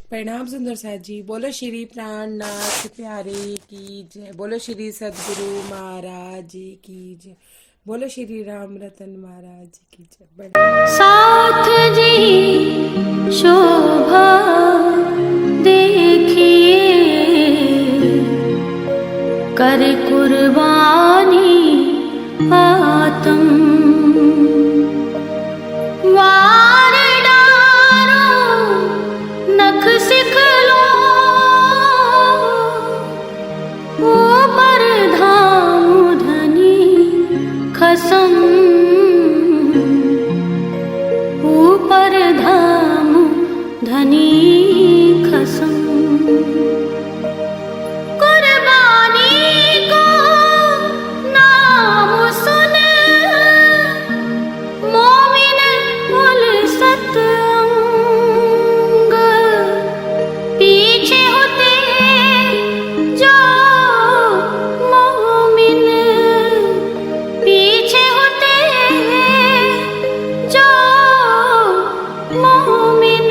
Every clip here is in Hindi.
प्रणाम सुंदर साथ जी। बोलो श्री प्राणनाथ प्यारे की जय। बोलो श्री सदगुरु महाराज जी की जय। बोलो श्री राम रतन महाराज जी की जय। साथ जी शोभा देखिए, कर कुर्बानी आत्म वार डारो नख सिखलो, ऊपर धाम धनी खसम, ऊपर धाम धनी खसम। कुर्बानी को नाम सुन मोमिन उलसत अंग, पीछे होते जो मोमिन, पीछे होते जो मोमिन,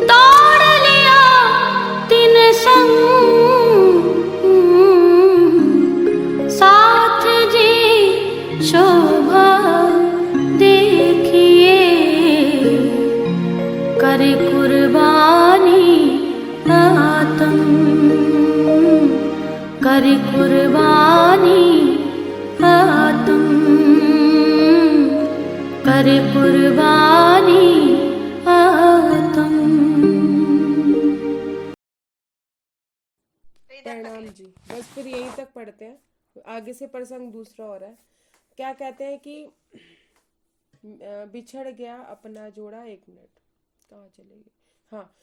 दौड़ लिया तिन संग, साथ जी शोभा देखिए, कर कुर्बानी आत्म, कर कुर्बानी आत्म, कर कुर्बानी आत्म। प्रणाम जी। बस फिर यहीं तक पढ़ते हैं, आगे से प्रसंग दूसरा हो रहा है। क्या कहते हैं कि बिछड़ गया अपना जोड़ा। एक मिनट, कहाँ चले गए। हाँ,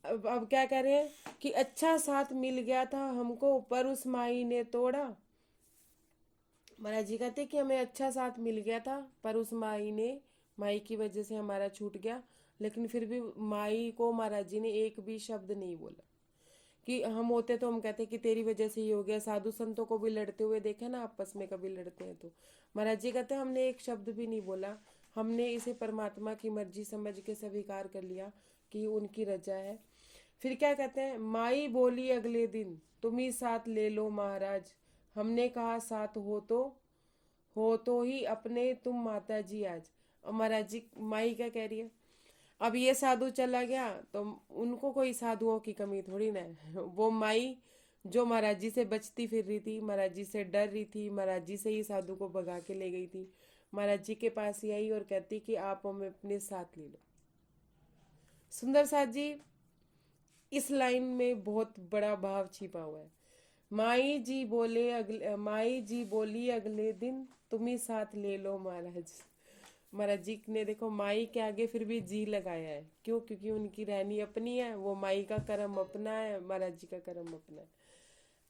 अब क्या कह रहे हैं कि अच्छा साथ मिल गया था हमको पर उस माई ने तोड़ा। महाराज जी कहते कि हमें अच्छा साथ मिल गया था पर उस माई की वजह से हमारा छूट गया। लेकिन फिर भी माई को महाराज जी ने एक भी शब्द नहीं बोला। कि हम होते तो हम कहते कि तेरी वजह से ही हो गया। साधु संतों को भी लड़ते हुए देखा ना, आपस में कभी लड़ते हैं तो महाराज जी कहते हमने एक शब्द भी नहीं बोला। हमने इसे परमात्मा की मर्जी समझ के स्वीकार कर लिया कि उनकी रजा है। फिर क्या कहते हैं, माई बोली अगले दिन तुम ही साथ ले लो महाराज। हमने कहा साथ हो तो ही अपने तुम माता जी आज। और महाराज जी माई क्या कह रही है, अब ये साधु चला गया तो उनको कोई साधुओं की कमी थोड़ी ना है। वो माई जो महाराज जी से बचती फिर रही थी, महाराज जी से डर रही थी, महाराज जी से ही साधु को भगा के ले गई थी, महाराज जी के पास ही आई और कहती कि आप हमें अपने साथ ले लो। सुंदर साथ जी, इस लाइन में बहुत बड़ा भाव छिपा हुआ है। माई जी बोली अगले दिन तुम ही साथ ले लो महाराज। महाराज जी ने देखो माई के आगे फिर भी जी लगाया है। क्यों? क्योंकि उनकी रहनी अपनी है, वो माई का कर्म अपना है, महाराज जी का कर्म अपना है।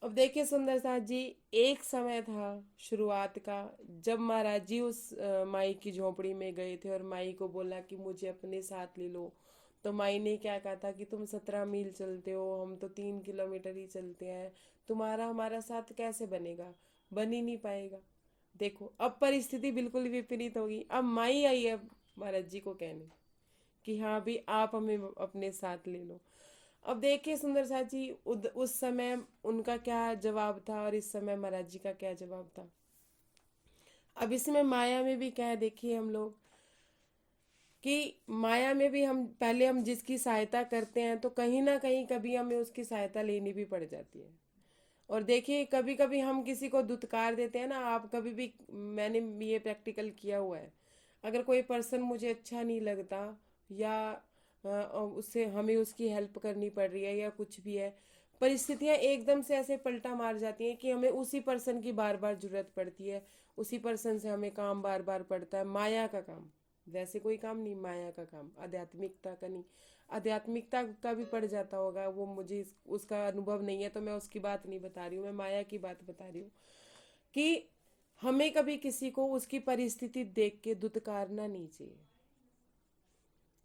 अब देखिए सुंदर साथ जी, एक समय था शुरुआत का जब महाराज जी उस माई की झोपड़ी में गए थे और माई को बोला कि मुझे अपने साथ ले लो। तो माई ने क्या कहा था कि तुम 17 मील चलते हो, हम तो 3 किलोमीटर ही चलते हैं, तुम्हारा हमारा साथ कैसे बनेगा? बन ही नहीं पाएगा। देखो अब परिस्थिति बिल्कुल विपरीत होगी। अब माई आई है महाराज जी को कहने कि हाँ भी आप हमें अपने साथ ले लो। अब देखिए सुंदर साथ जी, उस समय उनका क्या जवाब था और इस समय महाराज जी का क्या जवाब था। अब इसमें माया में भी क्या है, देखिए हम लोग कि माया में भी हम पहले हम जिसकी सहायता करते हैं तो कहीं ना कहीं कभी हमें उसकी सहायता लेनी भी पड़ जाती है। और देखिए कभी कभी हम किसी को दुत्कार देते हैं ना, आप कभी भी, मैंने ये प्रैक्टिकल किया हुआ है। अगर कोई पर्सन मुझे अच्छा नहीं लगता या उससे हमें उसकी हेल्प करनी पड़ रही है या कुछ भी है, परिस्थितियां एकदम से ऐसे पलटा मार जाती हैं कि हमें उसी पर्सन की बार बार जरूरत पड़ती है, उसी पर्सन से हमें काम बार बार पड़ता है। माया का काम, वैसे कोई काम नहीं, माया का काम, आध्यात्मिकता का नहीं। आध्यात्मिकता का भी पड़ जाता होगा, वो मुझे उसका अनुभव नहीं है तो मैं उसकी बात नहीं बता रही हूँ, मैं माया की बात बता रही हूँ कि हमें कभी किसी को उसकी परिस्थिति देख के दुत्कारना नहीं चाहिए।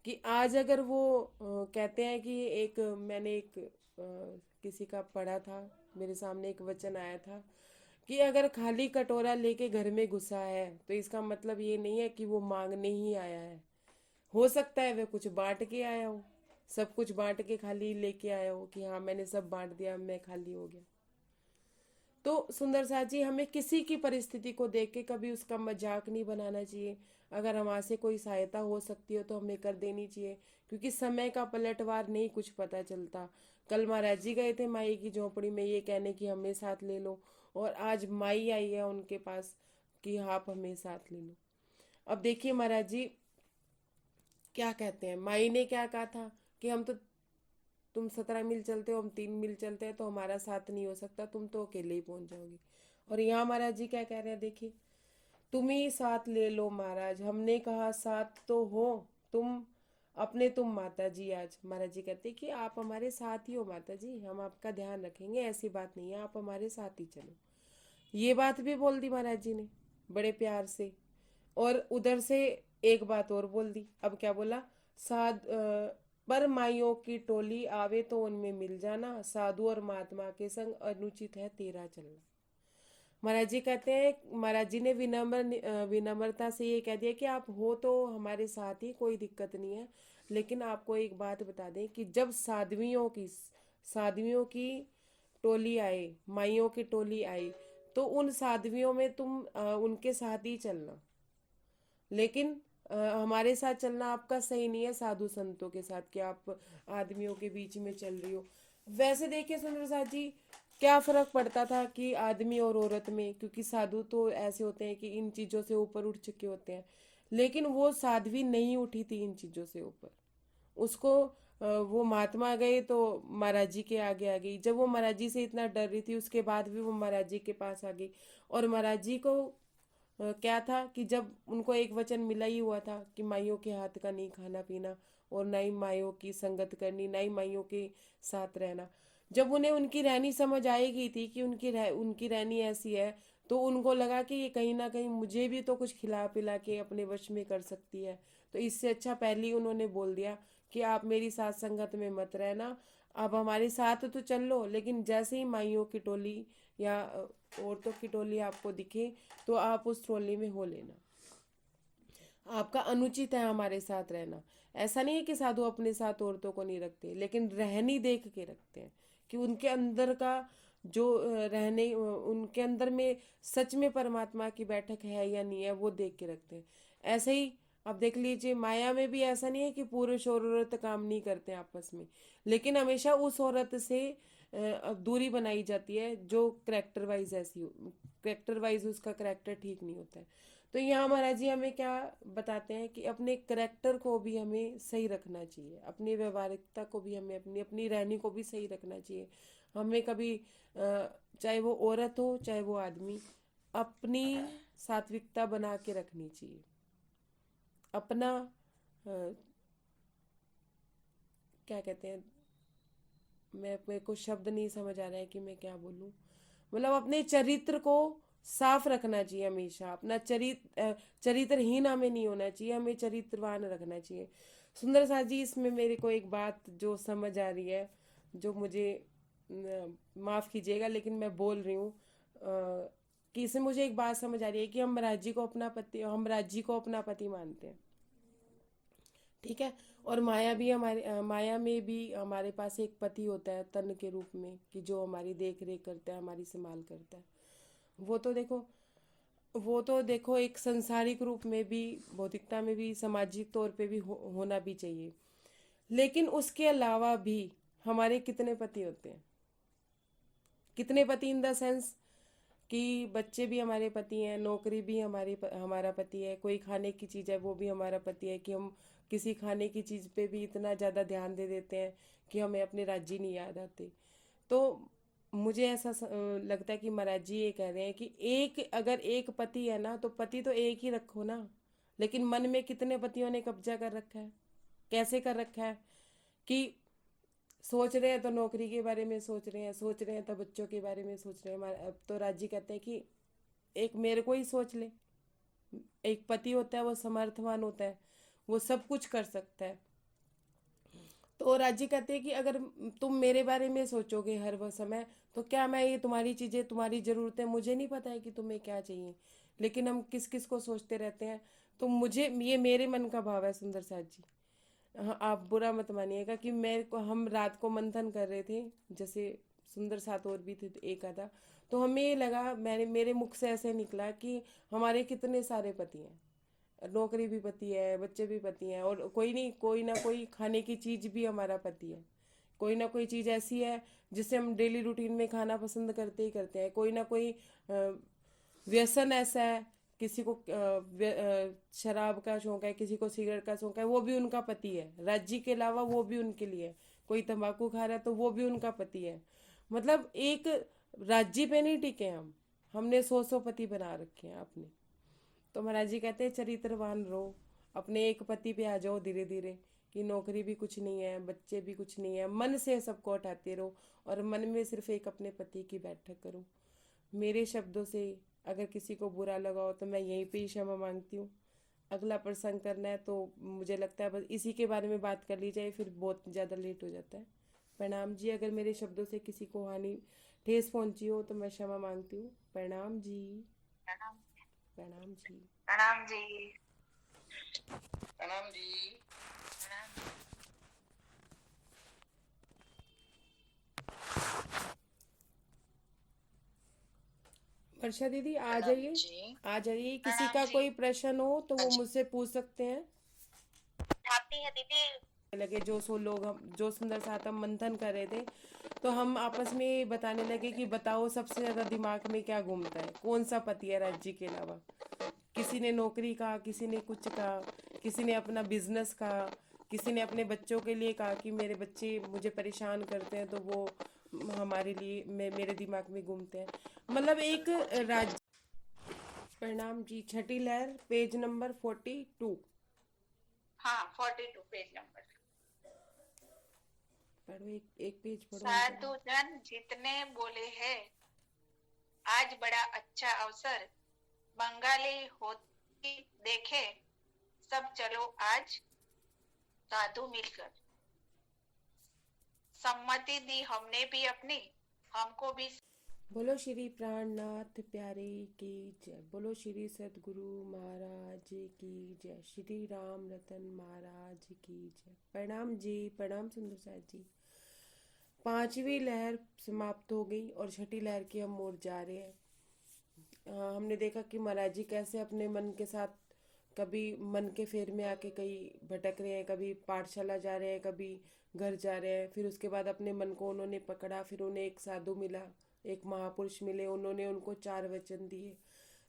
कि आज अगर वो कहते हैं कि मैंने किसी का पढ़ा था, मेरे सामने एक वचन आया था कि अगर खाली कटोरा लेके घर में घुसा है तो इसका मतलब ये नहीं है कि वो मांगने ही आया है। हो सकता है वह कुछ बांट के आया हो, सब कुछ बांट के खाली लेके आए हो कि हाँ मैंने सब बांट दिया, मैं खाली हो गया। तो सुंदर साथ जी, हमें किसी की परिस्थिति को देख के कभी उसका मजाक नहीं बनाना चाहिए। अगर हमारे से कोई सहायता हो सकती हो तो हमें कर देनी चाहिए, क्योंकि समय का पलटवार नहीं कुछ पता चलता। कल महाराज जी गए थे माई की झोपड़ी में ये कहने कि हमें साथ ले लो, और आज माई आई है उनके पास कि आप हमें साथ ले लो। अब देखिए महाराज जी क्या कहते हैं, माई ने क्या कहा था कि हम तो, तुम 17 मील चलते हो, हम 3 मील चलते हैं, तो हमारा साथ नहीं हो सकता, तुम तो अकेले ही पहुंच जाओगे। और यहाँ महाराज जी क्या कह रहे हैं, देखिए, तुम ही साथ ले लो महाराज, हमने कहा साथ तो हो तुम अपने, तुम माता जी। आज महाराज जी कहते कि आप हमारे साथ ही हो माता जी, हम आपका ध्यान रखेंगे, ऐसी बात नहीं है, आप हमारे साथ ही चलो। ये बात भी बोल दी महाराज जी ने बड़े प्यार से। और उधर से एक बात और बोल दी। अब क्या बोला, पर माइयों की टोली आवे तो उनमें मिल जाना, साधु और महात्मा के संग अनुचित है तेरा चलना। महाराज जी कहते हैं, महाराज जी ने विनम्रता से ये कह दिया कि आप हो तो हमारे साथ ही, कोई दिक्कत नहीं है, लेकिन आपको एक बात बता दें कि जब साध्वियों की टोली आए, माइयों की टोली आई, तो उन साध्वियों में तुम उनके साथ ही चलना, लेकिन हमारे साथ चलना आपका सही नहीं है साधु संतों के साथ, कि आप आदमियों के बीच में चल रही हो। वैसे देखिए सुंदर साथ जी, क्या फर्क पड़ता था कि आदमी और औरत में, क्योंकि साधु तो ऐसे होते हैं कि इन चीजों से ऊपर उठ चुके होते हैं, लेकिन वो साध्वी नहीं उठी थी इन चीजों से ऊपर। उसको वो महात्मा गए तो महाराज जी के आगे आ गई। जब वो महाराज जी से इतना डर रही थी, उसके बाद भी वो महाराज जी के पास आ गई। और महाराज जी को क्या था कि जब उनको एक वचन मिला ही हुआ था कि माइयों के हाथ का नहीं खाना पीना, और ना ही माइयों की संगत करनी, ना ही माइयों के साथ रहना। जब उन्हें उनकी रहनी समझ आई गई थी कि उनकी रहनी ऐसी है, तो उनको लगा कि ये कहीं ना कहीं मुझे भी तो कुछ खिला पिला के अपने वश में कर सकती है। तो इससे अच्छा पहले ही उन्होंने बोल दिया कि आप मेरी साथ संगत में मत रहना, आप हमारे साथ तो चल लो, लेकिन जैसे ही माइयों की टोली या औरतों की टोली आपको दिखे तो आप उस टोली में हो लेना। आपका अनुचित है हमारे साथ रहना। ऐसा नहीं है कि साधु अपने साथ औरतों को नहीं रखते, लेकिन रहनी देख के रखते हैं कि उनके अंदर का जो उनके अंदर में सच में परमात्मा की बैठक है या नहीं है, वो देख के रखते हैं। ऐसे ही अब देख लीजिए, माया में भी ऐसा नहीं है कि पुरुष और औरत काम नहीं करते आपस में, लेकिन हमेशा उस औरत से दूरी बनाई जाती है जो करेक्टर वाइज उसका करेक्टर ठीक नहीं होता है। तो यहाँ महाराज जी हमें क्या बताते हैं कि अपने करेक्टर को भी हमें सही रखना चाहिए, अपनी व्यवहारिकता को भी हमें, अपनी अपनी रहनी को भी सही रखना चाहिए। हमें कभी चाहे वो औरत हो चाहे वो आदमी, अपनी सात्विकता बना के रखनी चाहिए। अपना क्या कहते हैं, मेरे को शब्द नहीं समझ आ रहा है कि मैं क्या बोलूं, मतलब अपने चरित्र को साफ रखना चाहिए हमेशा। अपना चरित्रहीन हमें नहीं होना चाहिए, हमें चरित्रवान रखना चाहिए। सुंदर साथ जी, इसमें मेरे को एक बात जो समझ आ रही है, जो मुझे माफ कीजिएगा लेकिन मैं बोल रही हूँ, कि इसमें मुझे एक बात समझ आ रही है कि हम राज्य को अपना पति मानते हैं, ठीक है। और माया में भी हमारे पास एक पति होता है तन के रूप में, कि जो हमारी देख रेख करता है, हमारी संभाल करता है। वो तो देखो वो तो देखो एक संसारिक रूप में भी, भौतिकता में भी, सामाजिक तौर पे भी होना भी चाहिए। लेकिन उसके अलावा भी हमारे कितने पति होते हैं, कितने पति इन द सेंस कि बच्चे भी हमारे पति हैं, नौकरी भी हमारा पति है, कोई खाने की चीज़ है वो भी हमारा पति है, कि हम किसी खाने की चीज़ पे भी इतना ज़्यादा ध्यान दे देते हैं कि हमें अपने राज्य नहीं याद आते। तो मुझे ऐसा लगता है कि महाराज जी ये कह रहे हैं कि अगर एक पति है ना, तो पति तो एक ही रखो ना, लेकिन मन में कितने पतियों ने कब्जा कर रखा है, कैसे कर रखा है कि सोच रहे हैं तो नौकरी के बारे में सोच रहे हैं तो बच्चों के बारे में सोच रहे हैं। अब तो राजी कहते हैं कि एक मेरे को ही सोच ले। एक पति होता है वो समर्थवान होता है, वो सब कुछ कर सकता है। तो राजी कहते हैं कि अगर तुम मेरे बारे में सोचोगे हर वह समय, तो क्या मैं ये तुम्हारी चीज़ें, तुम्हारी ज़रूरतें, मुझे नहीं पता है कि तुम्हें क्या चाहिए, लेकिन हम किस किस को सोचते रहते हैं। तो मुझे ये मेरे मन का भाव है सुंदर साथ जी। हाँ, आप बुरा मत मानिएगा कि मैं को हम रात को मंथन कर रहे थे, जैसे सुंदर साथ और भी थे एक आधा, तो हमें ये लगा, मैंने मेरे मुख से ऐसे निकला कि हमारे कितने सारे पति हैं, नौकरी भी पति है, बच्चे भी पति हैं, और कोई नहीं, कोई ना कोई खाने की चीज भी हमारा पति है, कोई ना कोई चीज ऐसी है जिसे हम डेली रूटीन में खाना पसंद करते ही करते हैं, कोई ना कोई व्यसन ऐसा है, किसी को शराब का शौक है, किसी को सिगरेट का शौक है, वो भी उनका पति है, राज्य के अलावा वो भी उनके लिए है, कोई तंबाकू खा रहा है तो वो भी उनका पति है। मतलब एक राज्य पे नहीं टिके हम, हमने सौ सौ पति बना रखे हैं अपने। तो महाराज जी कहते हैं चरित्रवान रहो, अपने एक पति पे आ जाओ धीरे धीरे, कि नौकरी भी कुछ नहीं है, बच्चे भी कुछ नहीं है, मन से सबको हटाते रहो और मन में सिर्फ एक अपने पति की बैठक करो। मेरे शब्दों से अगर किसी को बुरा लगा हो तो मैं यहीं पे ही क्षमा मांगती हूँ। अगला प्रसंग करना है तो मुझे लगता है बस इसी के बारे में बात कर ली जाए, फिर बहुत ज़्यादा लेट हो जाता है। प्रणाम जी, अगर मेरे शब्दों से किसी को हानि ठेस पहुंची हो तो मैं क्षमा मांगती हूँ। प्रणाम जी। प्रणाम। प्रणाम जी। प्रणाम जी। प्रणाम जी। प्रणाम। वर्षा दीदी आ प्रणाम जाइए, जी। आ जाइए, किसी प्रणाम का जी। कोई प्रश्न हो तो हाँ वो जी। मुझसे पूछ सकते हैं। छाती है दीदी। लगे जो सो लोग हम जो सुंदर साथ हम मंथन कर रहे थे, तो हम आपस में बताने लगे कि बताओ सबसे ज्यादा दिमाग में क्या घूमता है, कौन सा पति है राज्य के अलावा। किसी ने नौकरी कहा, किसी ने कुछ कहा, किसी ने अपना बिजनेस कहा, किसी ने अपने बच्चों के लिए कहा कि मेरे बच्चे मुझे परेशान करते हैं तो वो हमारे लिए मेरे दिमाग में घूमते हैं। मतलब एक राज्य। प्रणाम जी। छठी लहर, पेज नंबर 42। हाँ 42 पेज नंबर। पढ़ो, एक एक पेज पढ़ो हमको। साधु जन जितने बोले हैं आज बड़ा अच्छा अवसर, बंगाली होती देखे सब चलो आज साधु मिलकर। सम्मति दी हमने भी अपनी, हमको भी। बोलो श्री प्राणनाथ प्यारे की जय, बोलो श्री सदगुरु महाराज की जय, श्री राम रतन महाराज की जय। प्रणाम जी। प्रणाम सुंदर साथ जी। पांचवी लहर समाप्त हो गई और छठी लहर की हम ओर जा रहे हैं। हमने देखा कि महाराज जी कैसे अपने मन के साथ कभी मन के फेर में आके कहीं भटक रहे हैं, कभी पाठशाला जा रहे हैं, कभी घर जा रहे हैं, फिर उसके बाद अपने मन को उन्होंने पकड़ा, फिर उन्हें एक साधु मिला, एक महापुरुष मिले, उन्होंने उनको 4 वचन दिए,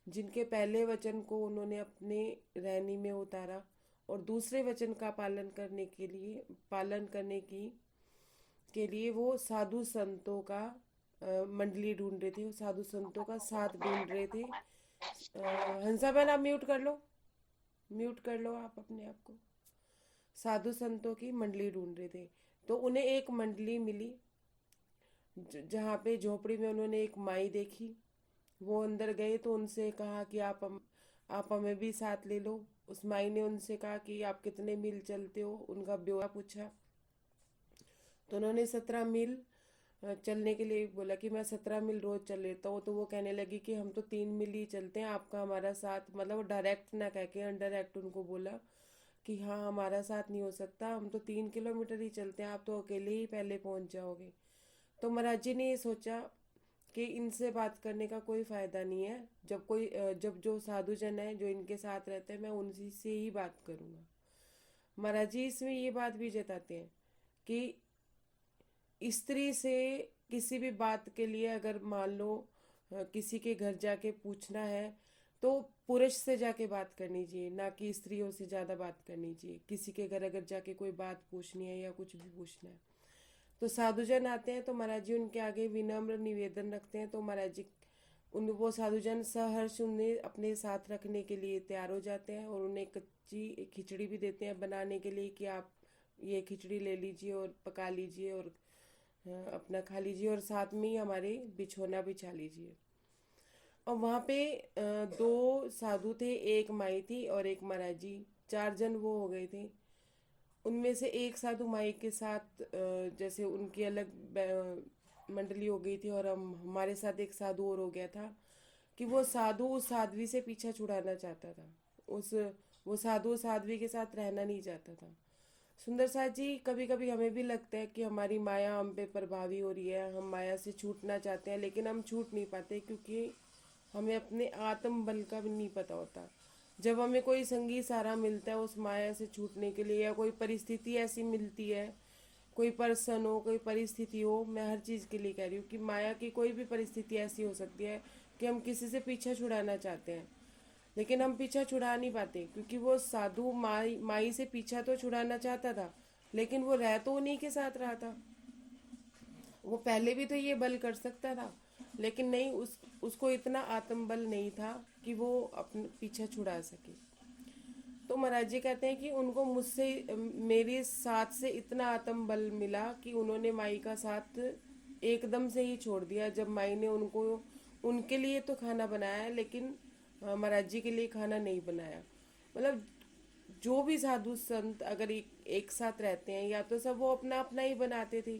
जिनके पहले वचन को उन्होंने अपने रहनी में उतारा और दूसरे वचन का पालन करने के लिए वो साधु संतों का मंडली ढूंढ रहे थे, वो साधु संतों का साथ ढूंढ रहे थे। हंसा बहन आप म्यूट कर लो, म्यूट कर लो आप अपने आप को। साधु संतों की मंडली ढूंढ रहे थे, तो उन्हें एक मंडली मिली जहाँ पे झोपड़ी में उन्होंने एक माई देखी। वो अंदर गए तो उनसे कहा कि आप हमें भी साथ ले लो। उस माई ने उनसे कहा कि आप कितने मील चलते हो, उनका ब्यौरा पूछा, तो उन्होंने 17 मील चलने के लिए बोला कि मैं 17 मील रोज चल लेता हूँ। तो वो कहने लगी कि हम तो 3 मील ही चलते हैं, आपका हमारा साथ, मतलब वो डायरेक्ट ना कह के इनडायरेक्ट उनको बोला कि हाँ हमारा साथ नहीं हो सकता, हम तो 3 किलोमीटर ही चलते हैं, आप तो अकेले ही पहले पहुंच जाओगे। तो महाराज जी ने ये सोचा कि इनसे बात करने का कोई फायदा नहीं है, जब जो साधु जन है जो इनके साथ रहते हैं मैं उनसे से ही बात करूंगा। महाराज जी इसमें ये बात भी जताते हैं कि स्त्री से किसी भी बात के लिए अगर मान लो किसी के घर जाके पूछना है तो पुरुष से जाके बात करनी चाहिए, ना कि स्त्रियों से ज़्यादा बात करनी चाहिए। किसी के घर अगर जाके कोई बात पूछनी है या कुछ भी पूछना है तो साधुजन आते हैं तो महाराज जी उनके आगे विनम्र निवेदन रखते हैं, तो महाराज जी वो साधुजन सहर्ष उन्हें अपने साथ रखने के लिए तैयार हो जाते हैं और उन्हें कच्ची खिचड़ी भी देते हैं बनाने के लिए कि आप ये खिचड़ी ले लीजिए और पका लीजिए और अपना खा लीजिए और साथ में ही हमारे बिछौना बिछा लीजिए। और वहाँ पे 2 साधु थे, एक माई थी और एक महाराज जी, 4 जन वो हो गए थे। उनमें से एक साधु माई के साथ जैसे उनकी अलग मंडली हो गई थी और हमारे साथ एक साधु और हो गया था कि वो साधु उस साध्वी से पीछा छुड़ाना चाहता था, उस वो साधु उस साध्वी के साथ रहना नहीं चाहता था। सुंदर साथ जी, कभी कभी हमें भी लगता है कि हमारी माया हम पे प्रभावी हो रही है, हम माया से छूटना चाहते हैं, लेकिन हम छूट नहीं पाते क्योंकि हमें अपने आत्म बल का भी नहीं पता होता। जब हमें कोई संगी सहारा मिलता है उस माया से छूटने के लिए, या कोई परिस्थिति ऐसी मिलती है, कोई पर्सन हो, कोई परिस्थिति हो, मैं हर चीज़ के लिए कह रही हूँ कि माया की कोई भी परिस्थिति ऐसी हो सकती है कि हम किसी से पीछा छुड़ाना चाहते हैं, लेकिन हम पीछा छुड़ा नहीं पाते क्योंकि वो साधु माई माई से पीछा तो छुड़ाना चाहता था, लेकिन वो रह तो उन्हीं के साथ रहा था। वो पहले भी तो ये बल कर सकता था, लेकिन नहीं, उसको इतना आत्मबल नहीं था कि वो अपने पीछा छुड़ा सके। तो महाराज जी कहते हैं कि उनको मुझसे, मेरे साथ से इतना आत्मबल मिला कि उन्होंने माई का साथ एकदम से ही छोड़ दिया। जब माई ने उनको, उनके लिए तो खाना बनाया लेकिन महाराज जी के लिए खाना नहीं बनाया। मतलब जो भी साधु संत अगर एक साथ रहते हैं, या तो सब वो अपना अपना ही बनाते थे,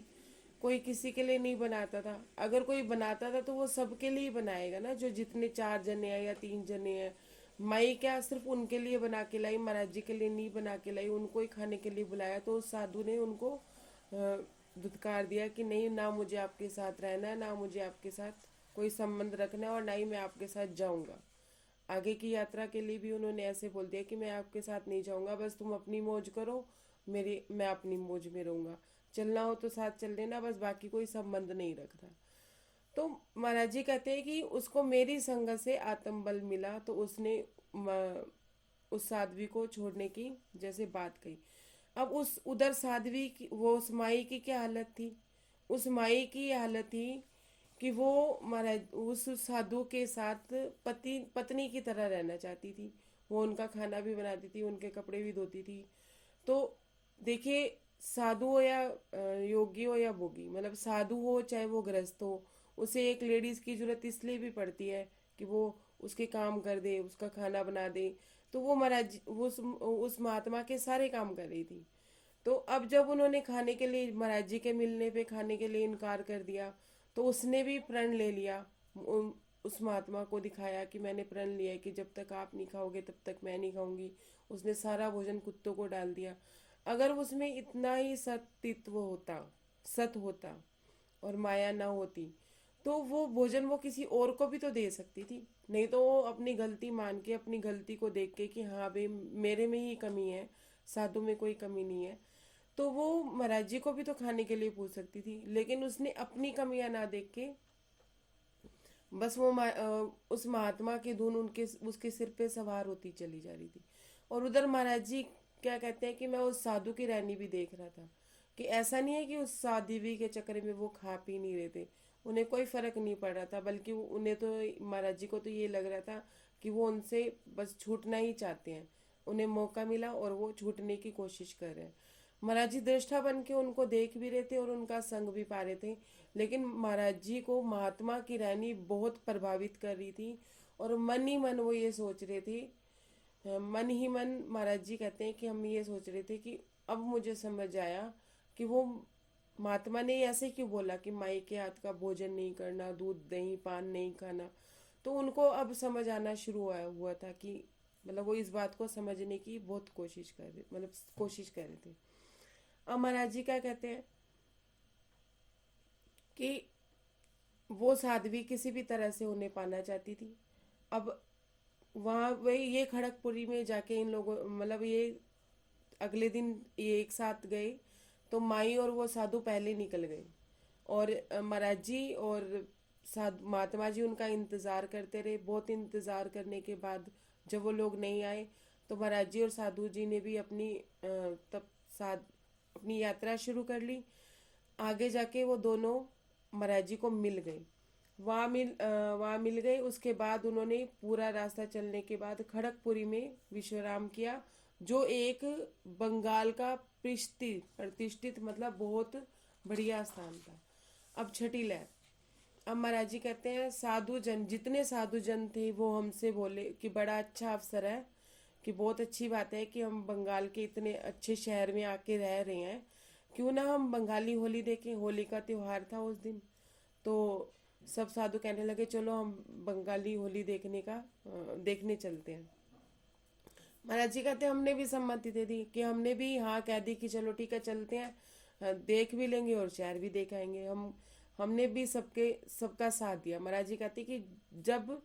कोई किसी के लिए नहीं बनाता था। अगर कोई बनाता था तो वो सबके लिए ही बनाएगा ना, जो जितने 4 जने हैं या 3 जने हैं। माई क्या सिर्फ उनके लिए बना के लाई, महाराज जी के लिए नहीं बना के लाई, उनको ही खाने के लिए बुलाया। तो उस साधु ने उनको धुतकार दिया कि नहीं, ना मुझे आपके साथ रहना है, ना मुझे आपके साथ कोई संबंध रखना है, और ना ही मैं आपके साथ जाऊंगा। आगे की यात्रा के लिए भी उन्होंने ऐसे बोल दिया कि मैं आपके साथ नहीं जाऊंगा, बस तुम अपनी मौज करो, मैं अपनी मौज में रहूंगा। चलना हो तो साथ चल लेना, बस बाकी कोई संबंध नहीं रखना। तो महाराज जी कहते हैं कि उसको मेरी संगत से आत्मबल मिला, तो उसने उस साध्वी को छोड़ने की जैसे बात कही। अब उस उधर साध्वी की, वो उस माई की क्या हालत थी? उस माई की ये हालत थी कि वो महाराज उस साधु के साथ पति पत्नी की तरह रहना चाहती थी। वो उनका खाना भी बनाती थी, उनके कपड़े भी धोती थी। तो देखिए, साधु हो या योगी हो या भोगी, मतलब साधु हो चाहे वो गृहस्थ हो, उसे एक लेडीज की जरूरत इसलिए भी पड़ती है कि वो उसके काम कर दे, उसका खाना बना दे। तो वो महाराज वो उस महात्मा के सारे काम कर रही थी। तो अब जब उन्होंने खाने के लिए, महाराज जी के मिलने पे खाने के लिए इनकार कर दिया, तो उसने भी प्रण ले लिया। उस महात्मा को दिखाया कि मैंने प्रण लिया है कि जब तक आप नहीं खाओगे तब तक मैं नहीं खाऊंगी। उसने सारा भोजन कुत्तों को डाल दिया। अगर उसमें इतना ही सत्तित्व होता, सत होता, और माया ना होती, तो वो भोजन वो किसी और को भी तो दे सकती थी। नहीं तो वो अपनी गलती मान के, अपनी गलती को देख के कि हाँ भाई मेरे में ही कमी है, साधु में कोई कमी नहीं है, तो वो महाराज जी को भी तो खाने के लिए पूछ सकती थी। लेकिन उसने अपनी कमियां ना देख के बस वो उस महात्मा की धुन उनके उसके सिर पे सवार होती चली जा रही थी। और उधर महाराज जी क्या कहते हैं कि मैं उस साधु की रहनी भी देख रहा था कि ऐसा नहीं है कि उस साध्वी के चक्कर में वो खा पी नहीं रहे थे, उन्हें कोई फर्क नहीं पड़ रहा था, बल्कि उन्हें तो, महाराज जी को तो ये लग रहा था कि वो उनसे बस छूटना ही चाहते हैं। उन्हें मौका मिला और वो छूटने की कोशिश कर रहे हैं। महाराज जी दृष्टा बन के उनको देख भी रहे थे और उनका संग भी पा रहे थे, लेकिन महाराज जी को महात्मा की रहनी बहुत प्रभावित कर रही थी। और मन ही मन वो ये सोच रहे थे, मन ही मन महाराज जी कहते हैं कि हम ये सोच रहे थे कि अब मुझे समझ आया कि वो महात्मा ने ऐसे क्यों बोला कि माई के हाथ का भोजन नहीं करना, दूध दही पान नहीं खाना। तो उनको अब समझ आना शुरू हुआ था कि, मतलब वो इस बात को समझने की बहुत कोशिश कर रहे, मतलब कोशिश कर रहे थे। अब महाराज जी क्या कहते हैं कि वो साध्वी किसी भी तरह से उन्हें पाना चाहती थी। अब वहाँ वही ये खड़गपुरी में जाके इन लोगों, मतलब ये अगले दिन ये एक साथ गए, तो माई और वो साधु पहले निकल गए। और महाराज जी और साधु महात्मा जी उनका इंतज़ार करते रहे। बहुत इंतज़ार करने के बाद जब वो लोग नहीं आए, तो महाराज जी और साधु जी ने भी तब साध अपनी यात्रा शुरू कर ली। आगे जाके वो दोनों महाराज जी को मिल गए, वहाँ मिल गए। उसके बाद उन्होंने पूरा रास्ता चलने के बाद खड़गपुरी में विश्राम किया, जो एक बंगाल का प्रतिष्ठित मतलब बहुत बढ़िया स्थान था। अब छठी लहर। अब महाराज जी कहते हैं साधु जन, जितने साधु जन थे वो हमसे बोले कि बड़ा अच्छा अवसर है, कि बहुत अच्छी बात है कि हम बंगाल के इतने अच्छे शहर में आके रह रहे हैं, क्यों ना हम बंगाली होली देखें। होली का त्योहार था उस दिन। तो सब साधु कहने लगे चलो हम बंगाली होली देखने चलते हैं। महाराज जी कहते हमने भी सम्मति दे दी, कि हमने भी हाँ कह दी कि चलो ठीक है चलते हैं, देख भी लेंगे और शहर भी देख आएंगे। हमने भी सबका साथ दिया। महाराज जी कहते कि जब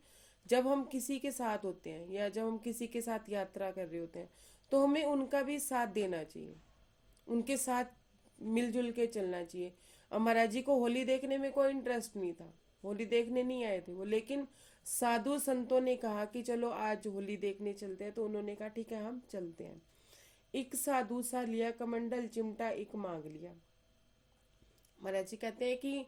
जब हम किसी के साथ होते हैं या जब हम किसी के साथ यात्रा कर रहे होते हैं तो हमें उनका भी साथ देना चाहिए, उनके साथ मिलजुल के चलना चाहिए। अब महाराज जी को होली देखने में कोई इंटरेस्ट नहीं था, होली देखने नहीं आए थे वो, लेकिन साधु संतों ने कहा कि चलो आज होली देखने चलते हैं, तो उन्होंने कहा ठीक है हम चलते हैं। एक साधु सा लिया कमंडल चिमटा एक मांग लिया। महाराज जी कहते हैं कि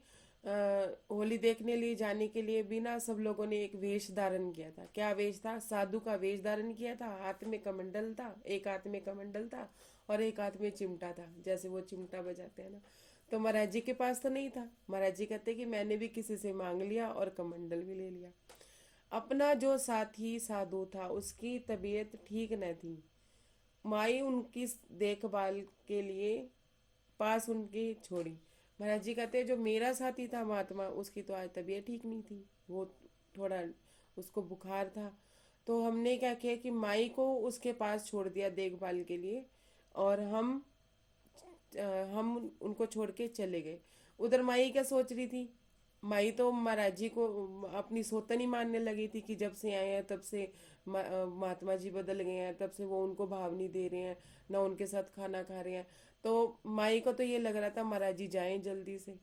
होली देखने लिए जाने के लिए भी ना सब लोगों ने एक वेश धारण किया था। क्या वेश था? साधु का वेश धारण किया था, हाथ में कमंडल था, एक हाथ में कमंडल था और एक हाथ में चिमटा था, जैसे वो चिमटा बजाते हैं ना। तो महाराज जी के पास तो नहीं था। महाराज जी कहते कि मैंने भी किसी से मांग लिया और कमंडल भी ले लिया। अपना जो साथी साधु था उसकी तबीयत ठीक न थी। माई उनकी देखभाल के लिए पास उनकी छोड़ी। महाराज जी कहते हैं जो मेरा साथी था महात्मा, उसकी तो आज तबीयत ठीक नहीं थी, वो थोड़ा उसको बुखार था। तो हमने क्या किया कि माई को उसके पास छोड़ दिया देखभाल के लिए, और हम उनको छोड़ के चले गए। उधर माई क्या सोच रही थी? माई तो महाराज जी को अपनी सोतन ही मानने लगी थी कि जब से आए हैं तब से महात्मा जी बदल गए हैं, तब से वो उनको भाव नहीं दे रहे हैं, ना उनके साथ खाना खा रहे हैं। तो माई को तो ये लग रहा था महाराज जी जाएं जल्दी से,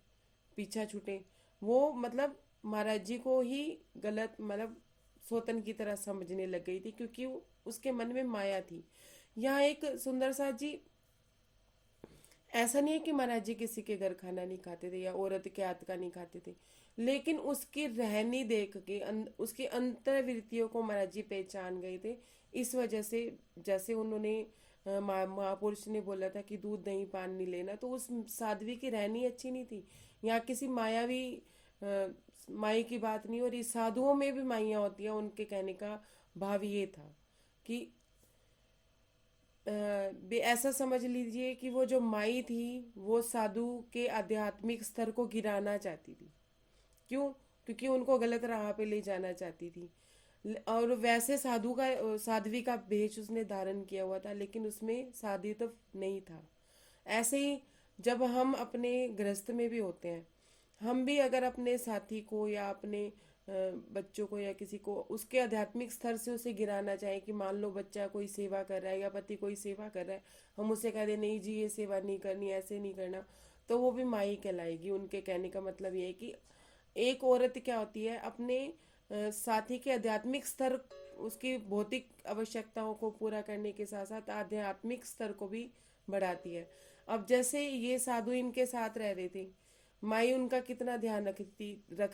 पीछा छूटे। वो मतलब महाराज जी को ही गलत मतलब सोतन की तरह समझने लग गई थी, क्योंकि उसके मन में माया थी। यहाँ एक सुंदर सा जी, ऐसा नहीं है कि महाराज जी किसी के घर खाना नहीं खाते थे या औरत के हाथ का नहीं खाते थे, लेकिन उसकी रहनी देख के उसकी अंतर्वृत्तियों को महाराज जी पहचान गए थे। इस वजह से जैसे उन्होंने महापुरुष ने बोला था कि दूध दही पान नहीं लेना, तो उस साध्वी की रहनी अच्छी नहीं थी। यहाँ किसी मायावी माई की बात नहीं हो रही, साधुओं में भी माइयाँ होती हैं। उनके कहने का भाव ये था कि भी ऐसा समझ लीजिए कि वो जो माई थी वो साधु के आध्यात्मिक स्तर को गिराना चाहती थी। क्यों? क्योंकि उनको गलत राह पे ले जाना चाहती थी। और वैसे साध्वी का भेष उसने धारण किया हुआ था, लेकिन उसमें साधुत्व नहीं था। ऐसे ही जब हम अपने गृहस्थ में भी होते हैं, हम भी अगर अपने साथी को या अपने बच्चों को या किसी को उसके आध्यात्मिक स्तर से उसे गिराना चाहे, कि मान लो बच्चा कोई सेवा कर रहा है या पति कोई सेवा कर रहा है, हम उसे कह दे नहीं जी ये सेवा नहीं करनी, ऐसे नहीं करना, तो वो भी माई कहलाएगी। उनके कहने का मतलब ये है कि एक औरत क्या होती है, अपने साथी के आध्यात्मिक स्तर, उसकी भौतिक आवश्यकताओं को पूरा करने के साथ साथ आध्यात्मिक स्तर को भी बढ़ाती है। अब जैसे ये साधु इनके साथ रह रहे थे, माई उनका कितना ध्यान रख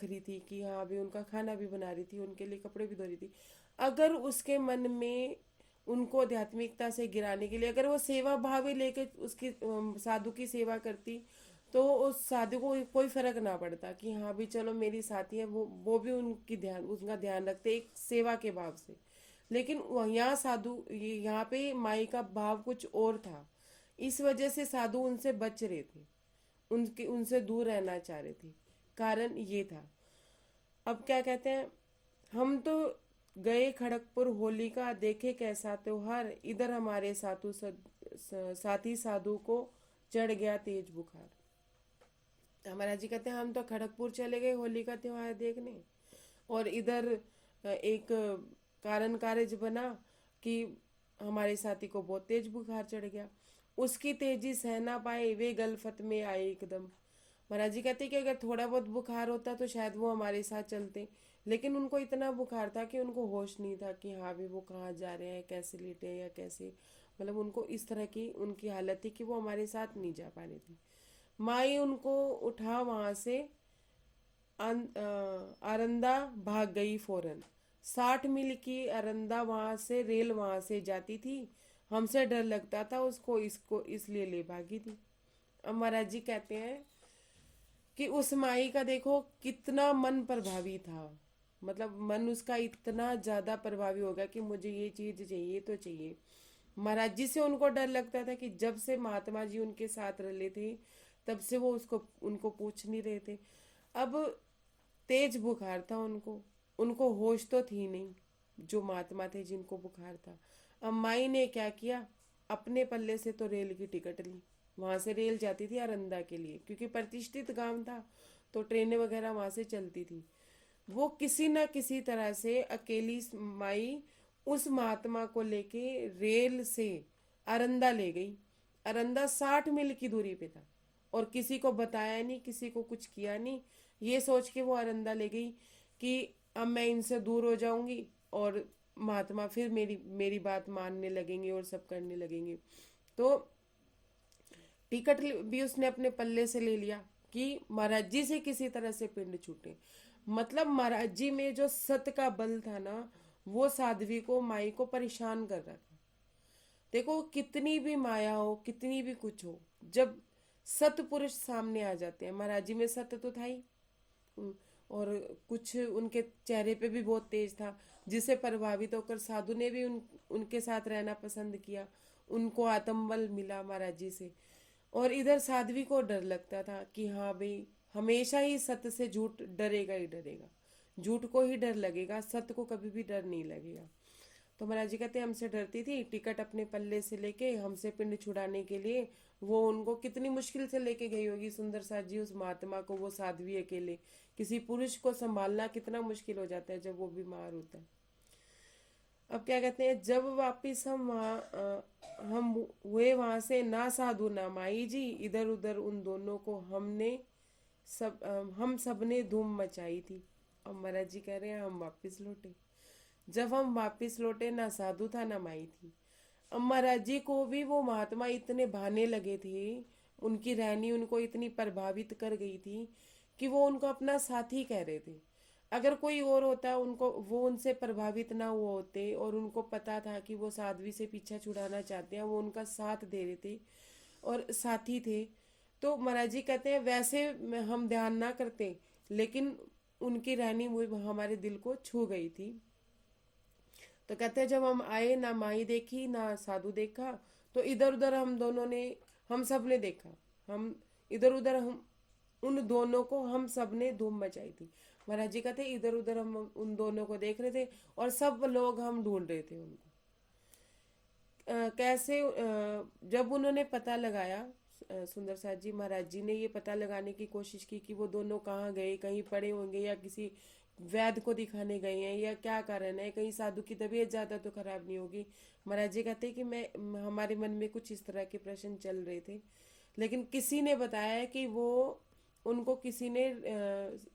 रही थी कि हाँ अभी उनका खाना भी बना रही थी, उनके लिए कपड़े भी धो रही थी। अगर उसके मन में उनको आध्यात्मिकता से गिराने के लिए अगर वो सेवा भाव ही लेके उसकी साधु की सेवा करती, तो उस साधु को कोई फर्क ना पड़ता कि हाँ भी चलो मेरी साथी है, वो भी उनका ध्यान रखते एक सेवा के भाव से। लेकिन यहाँ यहाँ पे माई का भाव कुछ और था। इस वजह से साधु उनसे बच रहे थे, उनसे दूर रहना चाह रहे थे। कारण ये था। अब क्या कहते हैं, हम तो गए खड़गपुर होली का, देखे कैसा त्योहार, इधर हमारे साथी साधु को चढ़ गया तेज बुखार। महाराज जी कहते हैं हम तो खड़गपुर चले गए होली का त्योहार देखने, और इधर एक कारण कार्यज बना कि हमारे साथी को बहुत तेज बुखार चढ़ गया। उसकी तेजी सह ना पाए, वे गलफत में आए एकदम। महाराज जी कहते कि अगर थोड़ा बहुत बुखार होता तो शायद वो हमारे साथ चलते, लेकिन उनको इतना बुखार था कि उनको होश नहीं था कि हाँ भी वो कहाँ जा रहे हैं, कैसे लेटे हैं या कैसे, मतलब उनको इस तरह की उनकी हालत थी कि वो हमारे साथ नहीं जा पा रही थी। माई उनको उठा वहां से आरंदा भाग गई फौरन। 60 मील की आरंदा वहां से रेल वहां से जाती थी, हमसे डर लगता था उसको, इसलिए ले भागी थी। अब महाराज जी कहते हैं कि उस माई का देखो कितना मन प्रभावी था, मतलब मन उसका इतना ज्यादा प्रभावी होगा कि मुझे ये चीज चाहिए तो चाहिए। महाराज जी से उनको डर लगता था कि जब से महात्मा जी उनके साथ रहे थे तब से वो उनको पूछ नहीं रहे थे। अब तेज बुखार था उनको होश तो थी नहीं, जो महात्मा थे जिनको बुखार था। अब माई ने क्या किया, अपने पल्ले से तो रेल की टिकट ली। वहां से रेल जाती थी अरंदा के लिए, क्योंकि प्रतिष्ठित गांव था तो ट्रेनें वगैरह वहां से चलती थी। वो किसी ना किसी तरह से अकेली माई उस महात्मा को लेके रेल से अरंदा ले गई। अरंदा 60 मील की दूरी पे था और किसी को बताया नहीं, किसी को कुछ किया नहीं। ये सोच के वो अरंदा ले गई कि अब मैं इनसे दूर हो जाऊंगी और महात्मा फिर मेरी मेरी बात मानने लगेंगे और सब करने लगेंगे। तो टिकट भी उसने अपने पल्ले से ले लिया कि महाराज जी से किसी तरह से पिंड छूटे। मतलब महाराज जी में जो सत का बल था ना, वो साध्वी को, माई को परेशान कर रहा था। देखो कितनी भी माया हो, कितनी भी कुछ हो, जब सत पुरुष सामने आ जाते हैं, महाराज जी में सत्य तो था ही। और कुछ उनके चेहरे पे भी बहुत तेज था, जिसे प्रभावित होकर साधु ने भी उनके साथ रहना पसंद किया। उनको आत्मबल मिला महाराज जी से। और इधर साध्वी को डर लगता था कि हाँ भाई, हमेशा ही सत्य से झूठ डरेगा ही डरेगा, झूठ को ही डर लगेगा, सत्य को कभी भी डर नहीं लगेगा। तो महाराज जी कहते हमसे डरती थी, टिकट अपने पल्ले से लेके हमसे पिंड छुड़ाने के लिए वो उनको कितनी मुश्किल से लेके गई होगी सुंदर साथ जी उस महात्मा को। वो साध्वी अकेले, किसी पुरुष को संभालना कितना मुश्किल हो जाता है जब वो बीमार होता है। अब क्या कहते हैं, जब वापिस हम हुए वहां से, ना साधु ना माई जी, इधर उधर उन दोनों को हम सब ने धूम मचाई थी। अब महाराज जी कह रहे हैं हम वापिस लौटे। जब हम वापिस लौटे, ना साधु था ना माई थी। अब महाराज जी को भी वो महात्मा इतने भाने लगे थे, उनकी रहनी उनको इतनी प्रभावित कर गई थी कि वो उनको अपना साथी कह रहे थे। अगर कोई और होता, उनको वो उनसे प्रभावित ना हुए होते और उनको पता था कि वो साध्वी से पीछा छुड़ाना चाहते हैं, वो उनका साथ दे रहे थे और साथी थे, तो महाराज जी कहते हैं वैसे हम ध्यान ना करते, लेकिन उनकी रहनी वो हमारे दिल को छू गई थी। तो कहते हैं जब हम आए, ना माई देखी ना साधु देखा, तो इधर उधर हम सब ने देखा, हम इधर उधर हम उन दोनों को हम सब ने धूम मचाई थी। महाराज जी कहते इधर उधर हम उन दोनों को देख रहे थे और सब लोग हम ढूंढ रहे थे उनको। कैसे जब उन्होंने पता लगाया, सुंदर साथ जी महाराज जी ने ये पता लगाने की कोशिश की कि वो दोनों कहाँ गए, कहीं पड़े होंगे या किसी वैद्य को दिखाने गए हैं या क्या कारण है, कहीं साधु की तबीयत ज्यादा तो खराब नहीं होगी। महाराज जी कहते कि हमारे मन में कुछ इस तरह के प्रश्न चल रहे थे, लेकिन किसी ने बताया कि वो उनको किसी ने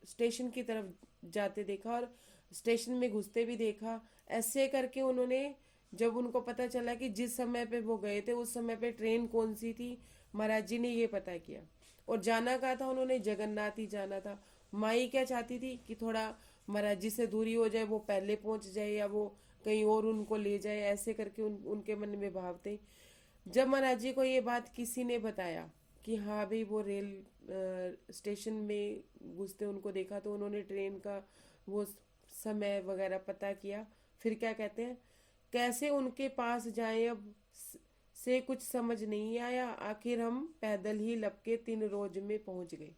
स्टेशन की तरफ जाते देखा और स्टेशन में घुसते भी देखा। ऐसे करके उन्होंने, जब उनको पता चला कि जिस समय पे वो गए थे उस समय पे ट्रेन कौन सी थी, महाराज जी ने ये पता किया। और जाना कहा था उन्होंने, जगन्नाथ ही जाना था। माई क्या चाहती थी कि थोड़ा महाराज जी से दूरी हो जाए, वो पहले पहुंच जाए या वो कहीं और उनको ले जाए, ऐसे करके उनके मन में भाव थे। जब महाराज जी को ये बात किसी ने बताया कि हाँ भाई वो रेल स्टेशन में घुसते उनको देखा, तो उन्होंने ट्रेन का वो समय वगैरह पता किया। फिर क्या कहते हैं, कैसे उनके पास जाए अब से कुछ समझ नहीं आया, आखिर हम पैदल ही लपके 3 रोज में पहुंच गए।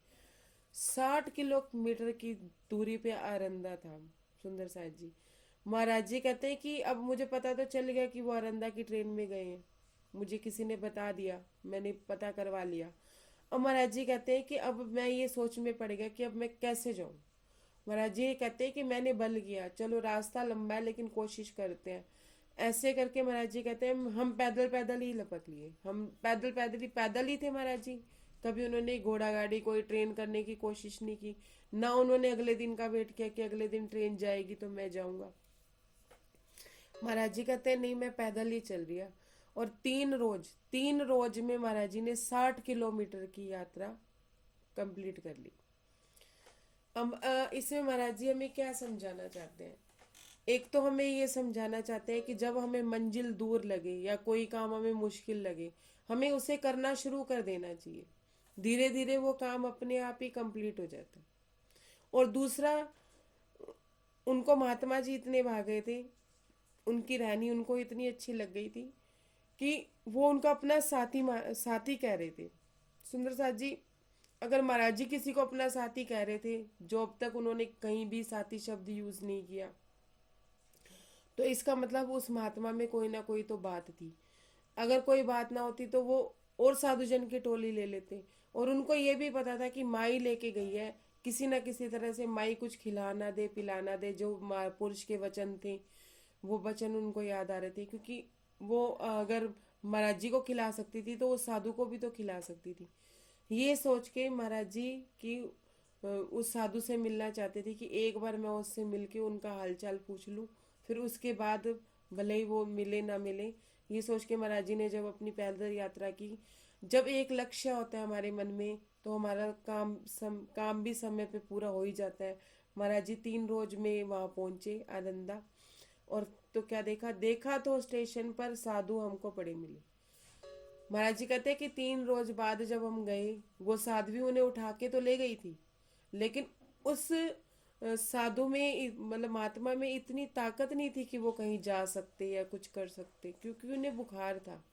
60 किलोमीटर की दूरी पे अरंदा था सुंदर साथ जी। महाराज जी कहते हैं कि अब मुझे पता तो चल गया कि वो अरंदा की ट्रेन में गए हैं, मुझे किसी ने बता दिया, मैंने पता करवा लिया। और महाराज जी कहते हैं कि अब मैं ये सोच में पड़ गया कि अब मैं कैसे जाऊं। महाराज जी कहते हैं कि मैंने बल किया, चलो रास्ता लंबा है लेकिन कोशिश करते हैं। ऐसे करके महाराज जी कहते हैं हम पैदल पैदल ही लपक लिए, हम पैदल ही थे महाराज जी। कभी उन्होंने घोड़ा गाड़ी कोई ट्रेन करने की कोशिश नहीं की, ना उन्होंने अगले दिन का वेट किया कि अगले दिन ट्रेन जाएगी तो मैं जाऊंगा। महाराज जी कहते हैं नहीं, मैं पैदल ही चल रही। और 3 रोज में महाराज जी ने 60 किलोमीटर की यात्रा कंप्लीट कर ली। अब इसमें महाराज जी हमें क्या समझाना चाहते हैं, एक तो हमें ये समझाना चाहते हैं कि जब हमें मंजिल दूर लगे या कोई काम हमें मुश्किल लगे, हमें उसे करना शुरू कर देना चाहिए, धीरे धीरे वो काम अपने आप ही कंप्लीट हो जाता है। और दूसरा, उनको महात्मा जी इतने भागे थे, उनकी रहनी उनको इतनी अच्छी लग गई थी कि वो उनका अपना साथी कह रहे थे। सुंदर साथ जी, अगर महाराज जी किसी को अपना साथी कह रहे थे, जो अब तक उन्होंने कहीं भी साथी शब्द यूज नहीं किया, तो इसका मतलब उस महात्मा में कोई ना कोई तो बात थी। अगर कोई बात ना होती तो वो और साधुजन की टोली ले लेते। और उनको ये भी पता था कि माई लेके गई है, किसी ना किसी तरह से माई कुछ खिलाना दे पिलाना दे। जो पुरुष के वचन थे वो वचन उनको याद आ रहे थे, क्योंकि वो अगर महाराज जी को खिला सकती थी तो वो साधु को भी तो खिला सकती थी। ये सोच के महाराज जी की उस साधु से मिलना चाहते थे कि एक बार मैं उससे मिलके उनका हालचाल पूछ लूं, फिर उसके बाद भले ही वो मिले ना मिले। ये सोच के महाराज जी ने जब अपनी पैदल यात्रा की, जब एक लक्ष्य होता है हमारे मन में तो हमारा काम भी समय पे पूरा हो ही जाता है। महाराज जी 3 रोज में वहां पहुंचे आनंदा। और तो क्या देखा तो स्टेशन पर साधु हमको पड़े मिले। महाराज जी कहते हैं कि 3 रोज बाद जब हम गए, वो साध्वी उन्हें उठा के तो ले गई थी, लेकिन उस साधु में मतलब महात्मा में इतनी ताकत नहीं थी कि वो कहीं जा सकते या कुछ कर सकते, क्योंकि उन्हें बुखार था।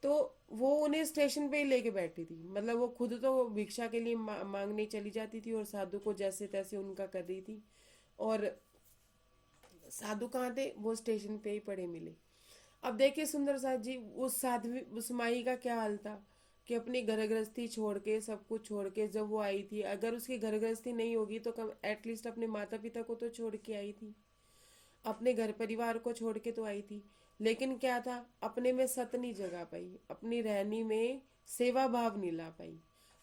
तो वो उन्हें स्टेशन पे ही लेके बैठी थी। मतलब वो खुद तो भिक्षा के लिए मांगने चली जाती थी और साधु को जैसे तैसे उनका कर रही थी। और साधु कहाँ थे? वो स्टेशन पे ही पड़े मिले। अब देखिए सुंदर साथ जी, उस साध्वी उस माई का क्या हाल था कि अपनी घर गृहस्थी छोड़ के सब कुछ छोड़ के जब वो आई थी, अगर उसकी घर गृहस्थी नहीं होगी तो कम एटलीस्ट अपने माता पिता को तो छोड़ के आई थी, अपने घर परिवार को छोड़ के तो आई थी। लेकिन क्या था, अपने में सत नहीं जगा पाई, अपनी रहनी में सेवा भाव नहीं ला पाई।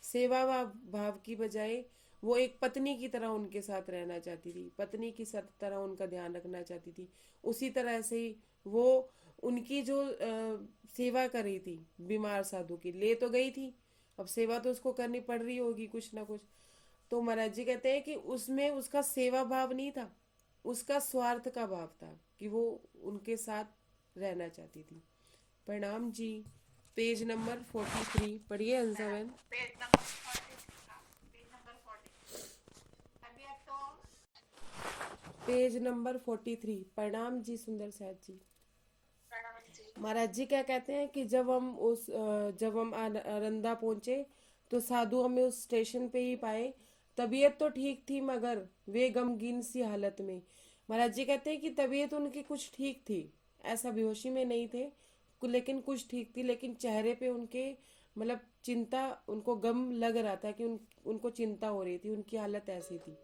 सेवा भाव की बजाय वो एक पत्नी की तरह उनके साथ रहना चाहती थी, पत्नी की तरह उनका ध्यान रखना चाहती थी। उसी तरह से ही वो उनकी जो सेवा कर रही थी बीमार साधु की, ले तो गई थी, अब सेवा तो उसको करनी पड़ रही होगी कुछ ना कुछ। तो महाराज जी कहते हैं कि उसमें उसका सेवा भाव नहीं था, उसका स्वार्थ का भाव था कि वो उनके साथ रहना चाहती थी। प्रणाम जी। पेज नंबर 43 पढ़िए हंसा बहन। पेज नंबर 40, हाँ, पेज नंबर 40। अभी अब तो पेज नंबर 43। प्रणाम जी सुंदर साथ जी। प्रणाम जी। महाराज जी क्या कहते हैं कि जब हम आनंदा पहुंचे तो साधु हमें उस स्टेशन पे ही पाए। तबीयत तो ठीक थी मगर वे गमगीन सी हालत में। महाराज जी कहते हैं कि तबीयत उनकी कुछ ठीक थी, ऐसा बेहोशी में नहीं थे, लेकिन कुछ ठीक थी। लेकिन चेहरे पे उनके मतलब चिंता, उनको गम लग रहा था कि उनको चिंता हो रही थी, उनकी हालत ऐसी थी।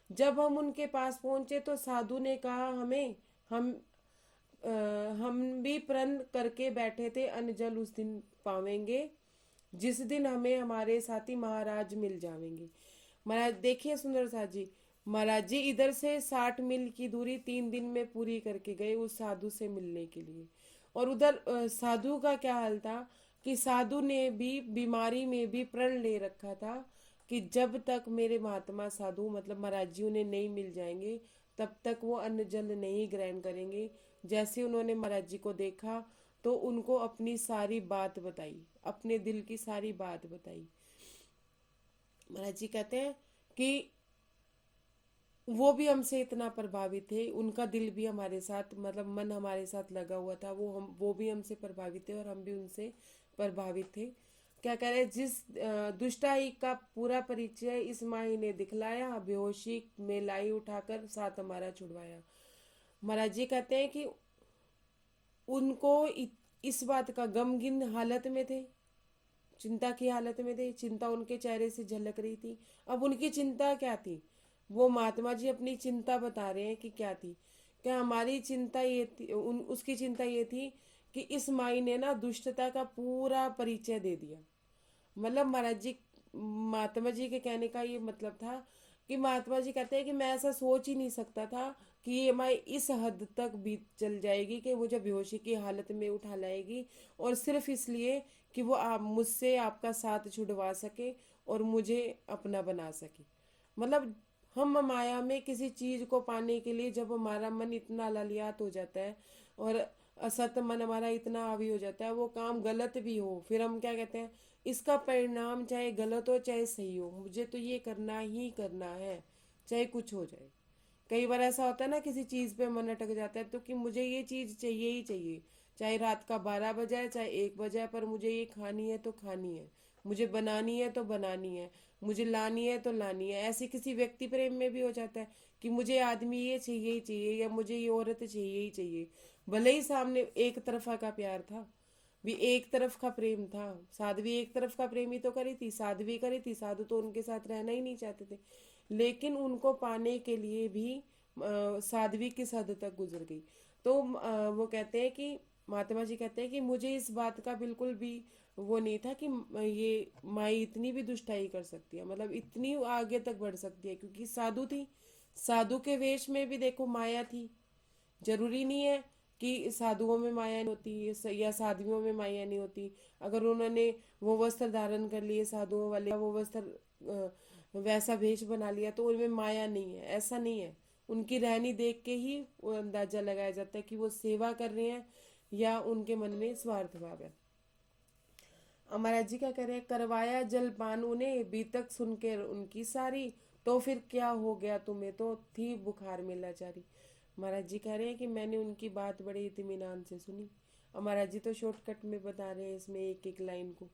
जब हम उनके पास पहुंचे तो साधु ने कहा हमें हम हम भी प्रण करके बैठे थे अन्न जल उस दिन पावेंगे जिस दिन हमें हमारे साथी महाराज मिल जावेंगे। महाराज देखिए सुंदर साथ जी, महाराज जी इधर से 60 मील की दूरी 3 दिन में पूरी करके गए उस साधु से मिलने के लिए। और उधर साधु का क्या हाल था कि साधु ने भी बीमारी में भी प्रण ले रखा था कि जब तक मेरे महात्मा साधु मतलब महाराज जी उन्हें नहीं मिल जाएंगे तब तक वो अन्न जल नहीं ग्रहण करेंगे। जैसे उन्होंने महाराज जी को देखा तो उनको अपनी सारी बात बताई, अपने दिल की सारी बात बताई। महाराज जी कहते हैं कि वो भी हमसे इतना प्रभावित थे, उनका दिल भी हमारे साथ मतलब मन हमारे साथ लगा हुआ था, वो भी हमसे प्रभावित थे और हम भी उनसे प्रभावित थे। क्या कह रहे, जिस दुष्टाई का पूरा परिचय इस माही ने दिखलाया, बेहोशी में लाई उठाकर साथ हमारा छुड़वाया। महाराज जी कहते हैं कि उनको इस बात का गमगीन हालत में थे, चिंता की हालत में थे, चिंता उनके चेहरे से झलक रही थी। अब उनकी चिंता क्या थी, वो महात्मा जी अपनी चिंता बता रहे हैं कि क्या थी। क्या हमारी चिंता ये थी, उसकी चिंता ये थी कि इस माई ने ना दुष्टता का पूरा परिचय दे दिया। मतलब महाराज जी महात्मा जी के कहने का ये मतलब था कि महात्मा जी कहते हैं कि मैं ऐसा सोच ही नहीं सकता था कि ये माई इस हद तक बीत चल जाएगी कि मुझे बेहोशी की हालत में उठा लाएगी, और सिर्फ इसलिए कि वो आप मुझसे आपका साथ छुड़वा सके और मुझे अपना बना सके। मतलब हम माया में किसी चीज को पाने के लिए जब हमारा मन इतना ललियात हो जाता है और असत मन हमारा इतना हावी हो जाता है, वो काम गलत भी हो, फिर हम क्या कहते हैं, इसका परिणाम चाहे गलत हो चाहे सही हो, मुझे तो ये करना ही करना है, चाहे कुछ हो जाए। कई बार ऐसा होता है ना, किसी चीज पे मन अटक जाता है तो कि मुझे ये चीज चाहिए ही चाहिए, चाहे रात का 12 बजे चाहे 1 बजे, पर मुझे ये खानी है तो खानी है, मुझे बनानी है तो बनानी है। मुझे लानी है तो लानी है। ऐसे किसी व्यक्ति प्रेम में भी हो जाता है कि मुझे आदमी ये चाहिए ही चाहिए, या मुझे ये औरत चाहिए ही चाहिए। भले ही सामने एक तरफा का प्यार था, भी एक तरफ का प्रेम था। साध्वी एक तरफ का प्रेम ही तो करी थी, साध्वी करी थी, साधु तो उनके साथ रहना ही नहीं चाहते थे। लेकिन उनको पाने के लिए भी साध्वी किस हद तक गुजर गई। तो वो कहते हैं कि महात्मा जी कहते हैं कि मुझे इस बात का बिल्कुल भी वो नहीं था कि ये माई इतनी भी दुष्टाई कर सकती है, मतलब इतनी आगे तक बढ़ सकती है, क्योंकि साधु थी। साधु के वेश में भी देखो माया थी। जरूरी नहीं है कि साधुओं में माया नहीं होती या साध्वियों में माया नहीं होती। अगर उन्होंने वो वस्त्र धारण कर लिए साधुओं वाले, वो वस्त्र वैसा भेष बना लिया, तो उनमें माया नहीं है, ऐसा नहीं है। उनकी रहनी देख के ही वो अंदाजा लगाया जाता है कि वो सेवा कर रहे हैं या उनके मन में स्वार्थ भाव है। महाराज जी क्या कह रहे हैं, करवाया जलपान उन्हें बीतक सुन के उनकी सारी, तो फिर क्या हो गया तुम्हें, तो थी बुखार में लाचारी। महाराज जी कह रहे हैं कि मैंने उनकी बात बड़े इत्मीनान से सुनी। और महाराज जी तो शॉर्टकट में बता रहे हैं इसमें एक एक लाइन को।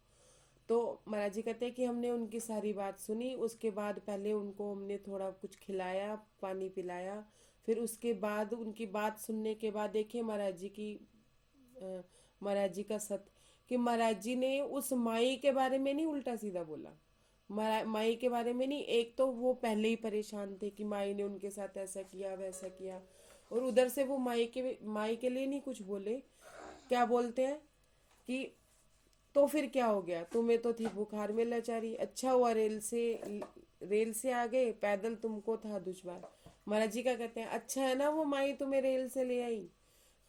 तो महाराज जी कहते हैं कि हमने उनकी सारी बात सुनी, उसके बाद पहले उनको हमने थोड़ा कुछ खिलाया, पानी पिलाया। फिर उसके बाद उनकी बात सुनने के बाद देखिए महाराज जी की महाराज जी का सत्य, कि महाराज जी ने उस माई के बारे में नहीं उल्टा सीधा बोला। माई के बारे में नहीं, एक तो वो पहले ही परेशान थे कि माई ने उनके साथ ऐसा किया वैसा किया, और उधर से वो माई के लिए नहीं कुछ बोले। क्या बोलते हैं कि तो फिर क्या हो गया, तुम्हें तो थी बुखार में लाचारी, अच्छा हुआ रेल से आ गए, पैदल तुमको था दुश्वार। महाराज जी क्या कहते हैं, अच्छा है ना वो माई तुम्हें रेल से ले आई,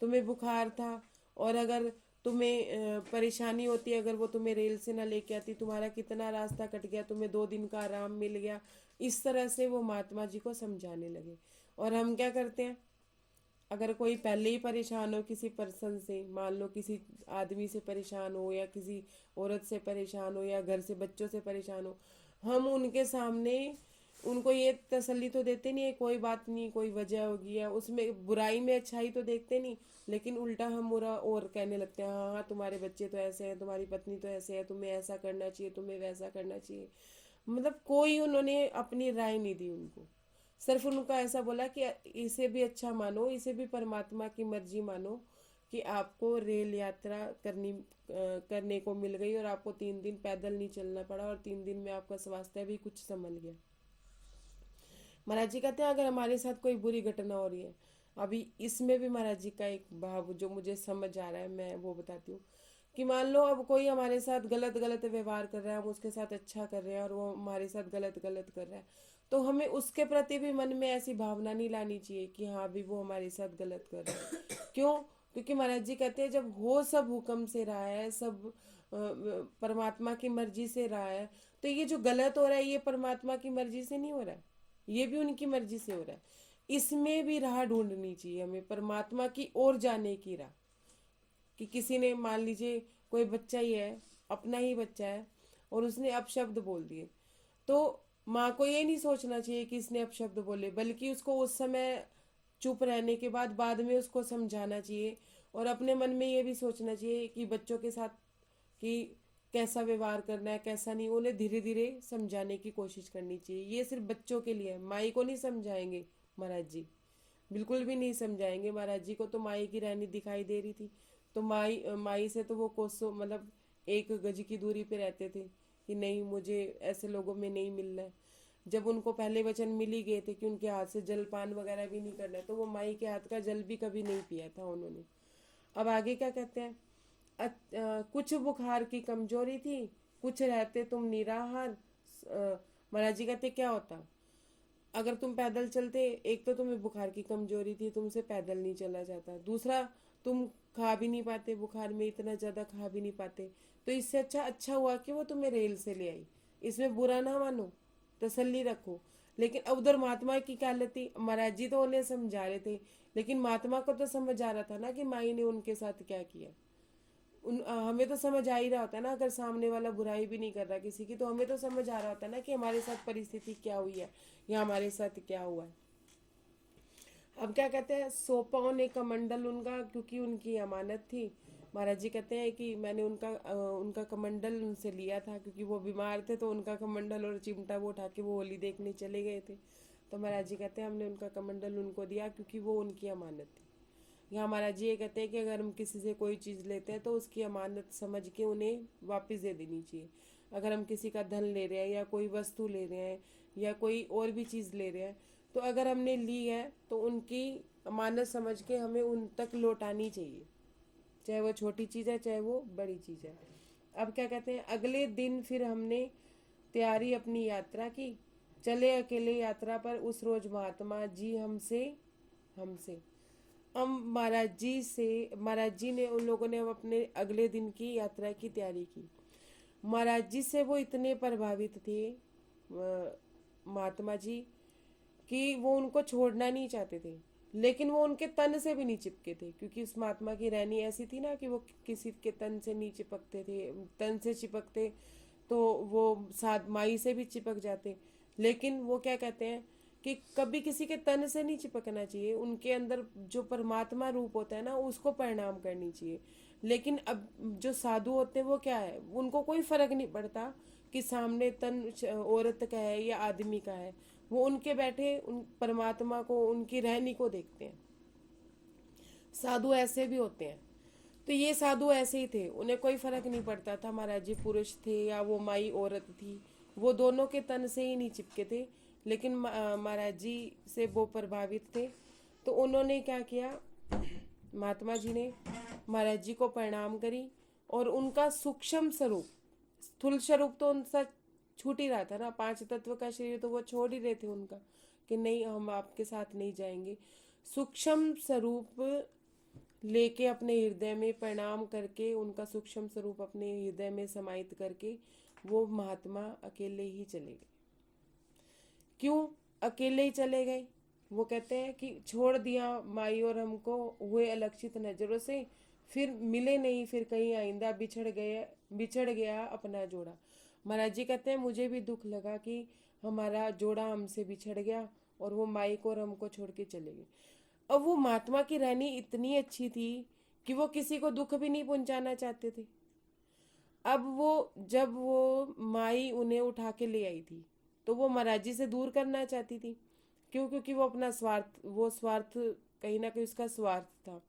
तुम्हें बुखार था, और अगर तुम्हें परेशानी होती, अगर वो तुम्हें रेल से ना लेके आती, तुम्हारा कितना रास्ता कट गया, तुम्हें 2 दिन का आराम मिल गया। इस तरह से वो महात्मा जी को समझाने लगे। और हम क्या करते हैं, अगर कोई पहले ही परेशान हो किसी पर्सन से, मान लो किसी आदमी से परेशान हो, या किसी औरत से परेशान हो, या घर से बच्चों से परेशान हो, हम उनके सामने उनको ये तसल्ली तो देते नहीं है, कोई बात नहीं, कोई वजह होगी, या उसमें बुराई में अच्छाई तो देखते नहीं, लेकिन उल्टा हम बुरा और कहने लगते हैं, हाँ हाँ तुम्हारे बच्चे तो ऐसे हैं, तुम्हारी पत्नी तो ऐसे है, तुम्हें ऐसा करना चाहिए, तुम्हें वैसा करना चाहिए। मतलब कोई उन्होंने अपनी राय नहीं दी उनको, सिर्फ उनका ऐसा बोला कि इसे भी अच्छा मानो, इसे भी परमात्मा की मर्जी मानो कि आपको रेल यात्रा करने को मिल गई, और आपको 3 दिन पैदल नहीं चलना पड़ा, और 3 दिन में आपका स्वास्थ्य भी कुछ संभल गया। महाराज जी कहते हैं अगर हमारे साथ कोई बुरी घटना हो रही है, अभी इसमें भी महाराज जी का एक भाव जो मुझे समझ आ रहा है, मैं वो बताती हूँ। कि मान लो अब कोई हमारे साथ गलत गलत व्यवहार कर रहा है, हम उसके साथ अच्छा कर रहे हैं, और वो हमारे साथ गलत गलत कर रहा है, तो हमें उसके प्रति भी मन में ऐसी भावना नहीं लानी चाहिए कि हाँ भी वो हमारे साथ गलत कर रहा है। क्यों? क्योंकि महाराज जी कहते हैं जब हो सब हुक्म से रहा है, सब परमात्मा की मर्जी से रहा है, तो ये जो गलत हो रहा है ये परमात्मा की मर्जी से नहीं हो रहा है, ये भी उनकी मर्जी से हो रहा है। इसमें भी राह ढूंढनी चाहिए हमें, परमात्मा की ओर जाने की राह। कि किसी ने, मान लीजिए कोई बच्चा ही है, अपना ही बच्चा है, और उसने अपशब्द बोल दिए, तो माँ को ये नहीं सोचना चाहिए कि इसने अपशब्द बोले, बल्कि उसको उस समय चुप रहने के बाद में उसको समझाना चाहिए, और अपने मन में ये भी सोचना चाहिए कि बच्चों के साथ कि कैसा व्यवहार करना है, कैसा नहीं, उन्हें धीरे धीरे समझाने की कोशिश करनी चाहिए। ये सिर्फ बच्चों के लिए है, माई को नहीं समझाएंगे महाराज जी, बिल्कुल भी नहीं समझाएंगे। महाराज जी को तो माई की रहनी दिखाई दे रही थी, तो माई से तो वो कोसों, मतलब 1 गज की दूरी पे रहते थे कि नहीं, मुझे ऐसे लोगों में नहीं मिलना है। जब उनको पहले वचन मिल ही गए थे कि उनके हाथ से जलपान वगैरह भी नहीं करना है, तो वो माई के हाथ का जल भी कभी नहीं पिया था उन्होंने। अब आगे क्या कहते हैं, कुछ बुखार की कमजोरी थी, कुछ रहते तुम निराहार। महाराज जी कहते क्या होता अगर तुम पैदल चलते, एक तो तुम्हें बुखार की कमजोरी थी, तुमसे पैदल नहीं चला जाता, दूसरा तुम खा भी नहीं पाते, बुखार में इतना ज्यादा खा भी नहीं पाते, तो इससे अच्छा हुआ कि वो तुम्हें रेल से ले आई। इसमें बुरा ना मानो, तसल्ली रखो। लेकिन अब उधर महात्मा की क्या हालत थी, महाराज जी तो उन्हें समझा रहे थे, लेकिन महात्मा को तो समझ आ रहा था ना कि माई ने उनके साथ क्या किया। हमें तो समझ आ ही रहा होता ना, अगर सामने वाला बुराई भी नहीं कर रहा किसी की, तो हमें तो समझ आ रहा होता ना कि हमारे साथ परिस्थिति क्या हुई है, या हमारे साथ क्या हुआ है। अब क्या कहते हैं, सौंपा उन्हें कमंडल उनका, क्योंकि उनकी अमानत थी। महाराज जी कहते हैं कि मैंने उनका कमंडल उनसे लिया था, क्योंकि वो बीमार थे, तो उनका कमंडल और चिमटा वो उठा के वो होली देखने चले गए थे। तो महाराज जी कहते हैं हमने उनका कमंडल उनको दिया, क्योंकि वो उनकी अमानत थी। यहाँ महाराज जी ये कहते हैं कि अगर हम किसी से कोई चीज़ लेते हैं तो उसकी अमानत समझ के उन्हें वापस दे देनी चाहिए। अगर हम किसी का धन ले रहे हैं या कोई वस्तु ले रहे हैं या कोई और भी चीज़ ले रहे हैं, तो अगर हमने ली है तो उनकी अमानत समझ के हमें उन तक लौटानी चाहिए, चाहे वो छोटी चीज़ है चाहे वो बड़ी चीज़ है। अब क्या कहते हैं, अगले दिन फिर हमने तैयारी अपनी यात्रा की, चले अकेले यात्रा पर उस रोज महात्मा जी हमसे हमसे हम महाराज जी ने उन लोगों ने अपने अगले दिन की यात्रा की तैयारी की। महाराज जी से वो इतने प्रभावित थे महात्मा जी कि वो उनको छोड़ना नहीं चाहते थे, लेकिन वो उनके तन से भी नहीं चिपके थे, क्योंकि उस महात्मा की रहनी ऐसी थी ना कि वो किसी के तन से नहीं चिपकते थे। तन से चिपकते तो वो साथ माई से भी चिपक जाते, लेकिन वो क्या कहते हैं कि कभी किसी के तन से नहीं चिपकना चाहिए। उनके अंदर जो परमात्मा रूप होता है ना, उसको प्रणाम करनी चाहिए। लेकिन अब जो साधु होते हैं वो क्या है, उनको कोई फर्क नहीं पड़ता कि सामने तन औरत का है या आदमी का है, वो उनके बैठे उन परमात्मा को, उनकी रहनी को देखते हैं। साधु ऐसे भी होते हैं। तो ये साधु ऐसे ही थे, उन्हें कोई फर्क नहीं पड़ता था महाराज जी पुरुष थे या वो माई औरत थी, वो दोनों के तन से ही नहीं चिपके थे। लेकिन महाराज जी से वो प्रभावित थे, तो उन्होंने क्या किया, महात्मा जी ने महाराज जी को प्रणाम करी और उनका सूक्ष्म स्वरूप, स्थूल स्वरूप तो उनसा छूट ही रहा था ना, 5 तत्व का शरीर तो वो छोड़ ही रहे थे उनका कि नहीं हम आपके साथ नहीं जाएंगे। सूक्ष्म स्वरूप लेके अपने हृदय में प्रणाम करके, उनका सूक्ष्म स्वरूप अपने हृदय में समाहित करके वो महात्मा अकेले ही चले गए। क्यों अकेले ही चले गए? वो कहते हैं कि छोड़ दिया माई और हमको हुए अलक्षित नजरों से, फिर मिले नहीं, फिर कहीं आइंदा बिछड़ गया अपना जोड़ा। महाराज जी कहते हैं मुझे भी दुख लगा कि हमारा जोड़ा हमसे बिछड़ गया और वो माई को और हमको छोड़ के चले गए। अब वो महात्मा की रहनी इतनी अच्छी थी कि वो किसी को दुख भी नहीं पहुंचाना चाहते थे। अब वो जब वो माई उन्हें उठा के ले आई थी, तो वो महाराज जी से दूर करना चाहती थी। क्यों? क्योंकि वो अपना स्वार्थ कहीं ना कहीं उसका स्वार्थ था।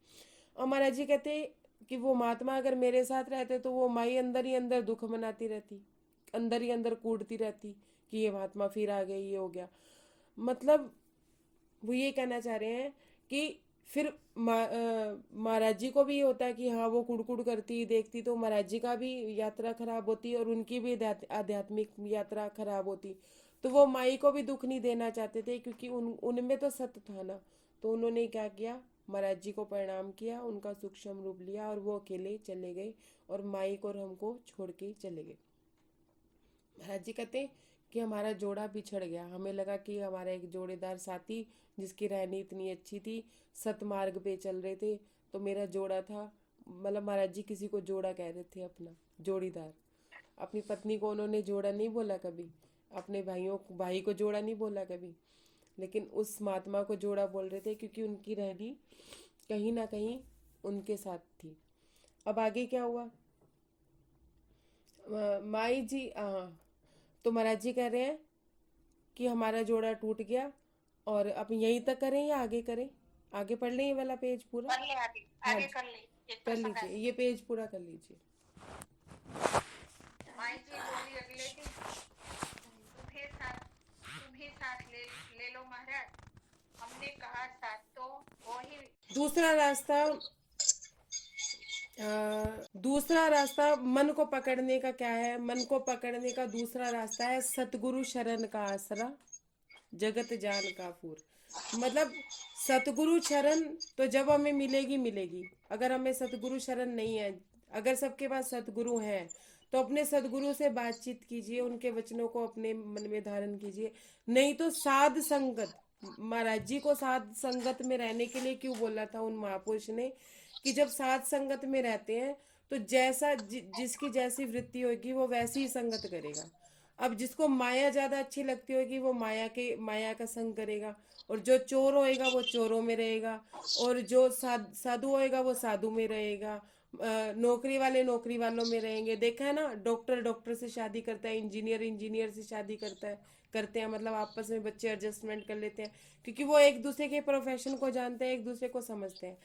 और महाराज जी कहते कि वो महात्मा अगर मेरे साथ रहते तो वो माई अंदर ही अंदर दुख मनाती रहती, अंदर ही अंदर कूटती रहती कि ये महात्मा फिर आ गए, ये हो गया। मतलब वो ये कहना चाह रहे हैं कि फिर महाराज जी को भी ये होता है कि हाँ वो कुड़कुड़ करती देखती तो महाराज जी का भी यात्रा खराब होती और उनकी भी आध्यात्मिक यात्रा खराब होती। तो वो माई को भी दुख नहीं देना चाहते थे, क्योंकि उनमें तो सत्य था ना। तो उन्होंने क्या किया, महाराज जी को प्रणाम किया, उनका सूक्ष्म रूप लिया और वो अकेले चले गए और माई को और हमको छोड़ के चले गए। महाराज जी कहते कि हमारा जोड़ा बिछड़ गया, हमें लगा कि हमारा एक जोड़ेदार साथी जिसकी रहनी इतनी अच्छी थी, सतमार्ग पे चल रहे थे, तो मेरा जोड़ा था। मतलब महाराज जी किसी को जोड़ा कह रहे थे, अपना जोड़ीदार। अपनी पत्नी को उन्होंने जोड़ा नहीं बोला कभी, अपने भाई को जोड़ा नहीं बोला कभी, लेकिन उस महात्मा को जोड़ा बोल रहे थे, क्योंकि उनकी रहनी कहीं ना कहीं उनके साथ थी। अब आगे क्या हुआ, माई जी तो महाराज जी कह रहे हैं कि हमारा जोड़ा टूट गया और अब यहीं तक करें या आगे करें? आगे पढ़ लें ये वाला पेज पूरा, कर ले, आगे हाँ आगे जी, कर ले, एक कर पसंद लीजिए, आई। ये पेज पूरा कर लीजिए। माई जी बोली अगले दिन तुम्हें साथ ले लो महाराज। हमने कहा साथ तो वो ही। दूसरा रास्ता मन को पकड़ने का क्या है? मन को पकड़ने का दूसरा रास्ता है सतगुरु शरण का आसरा, जगत जान का फूर। मतलब सतगुरु शरण तो जब हमें मिलेगी। अगर हमें सतगुरु शरण नहीं है, अगर सबके पास सतगुरु हैं तो अपने सतगुरु से बातचीत कीजिए, उनके वचनों को अपने मन में धारण कीजिए। नहीं तो साध संगत, महाराज जी को साध संगत में रहने के लिए क्यों बोला था उन महापुरुष ने कि जब साध संगत में रहते हैं तो जैसा जिसकी जैसी वृत्ति होगी वो वैसी ही संगत करेगा। अब जिसको माया ज्यादा अच्छी लगती होगी वो माया का संग करेगा, और जो चोर होएगा वो चोरों में रहेगा, और जो साधु होएगा वो साधु में रहेगा, नौकरी वाले नौकरी वालों में रहेंगे। देखा है ना, डॉक्टर डॉक्टर से शादी करता है, इंजीनियर इंजीनियर से शादी करते हैं, मतलब आपस में बच्चे एडजस्टमेंट कर लेते हैं, क्योंकि वो एक दूसरे के प्रोफेशन को जानते हैं, एक दूसरे को समझते हैं।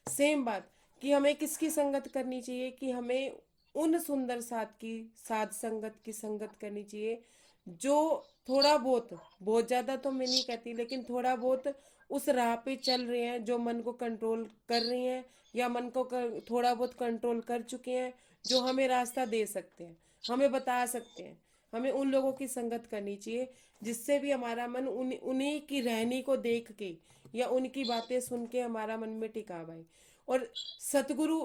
सेम बात कि हमें किसकी संगत करनी चाहिए, कि हमें उन सुंदर साध संगत की संगत करनी चाहिए, जो थोड़ा बहुत, बहुत ज्यादा तो मैं नहीं कहती, लेकिन थोड़ा बहुत उस राह पे चल रहे हैं, जो मन को कंट्रोल कर रहे हैं, या मन को थोड़ा बहुत कंट्रोल कर चुके हैं, जो हमें रास्ता दे सकते हैं, हमें बता सकते हैं। हमें उन लोगों की संगत करनी चाहिए, जिससे भी हमारा मन उन्हीं की रहनी को देख के या उनकी बातें सुन के हमारा मन में टिकाव आए। और सतगुरु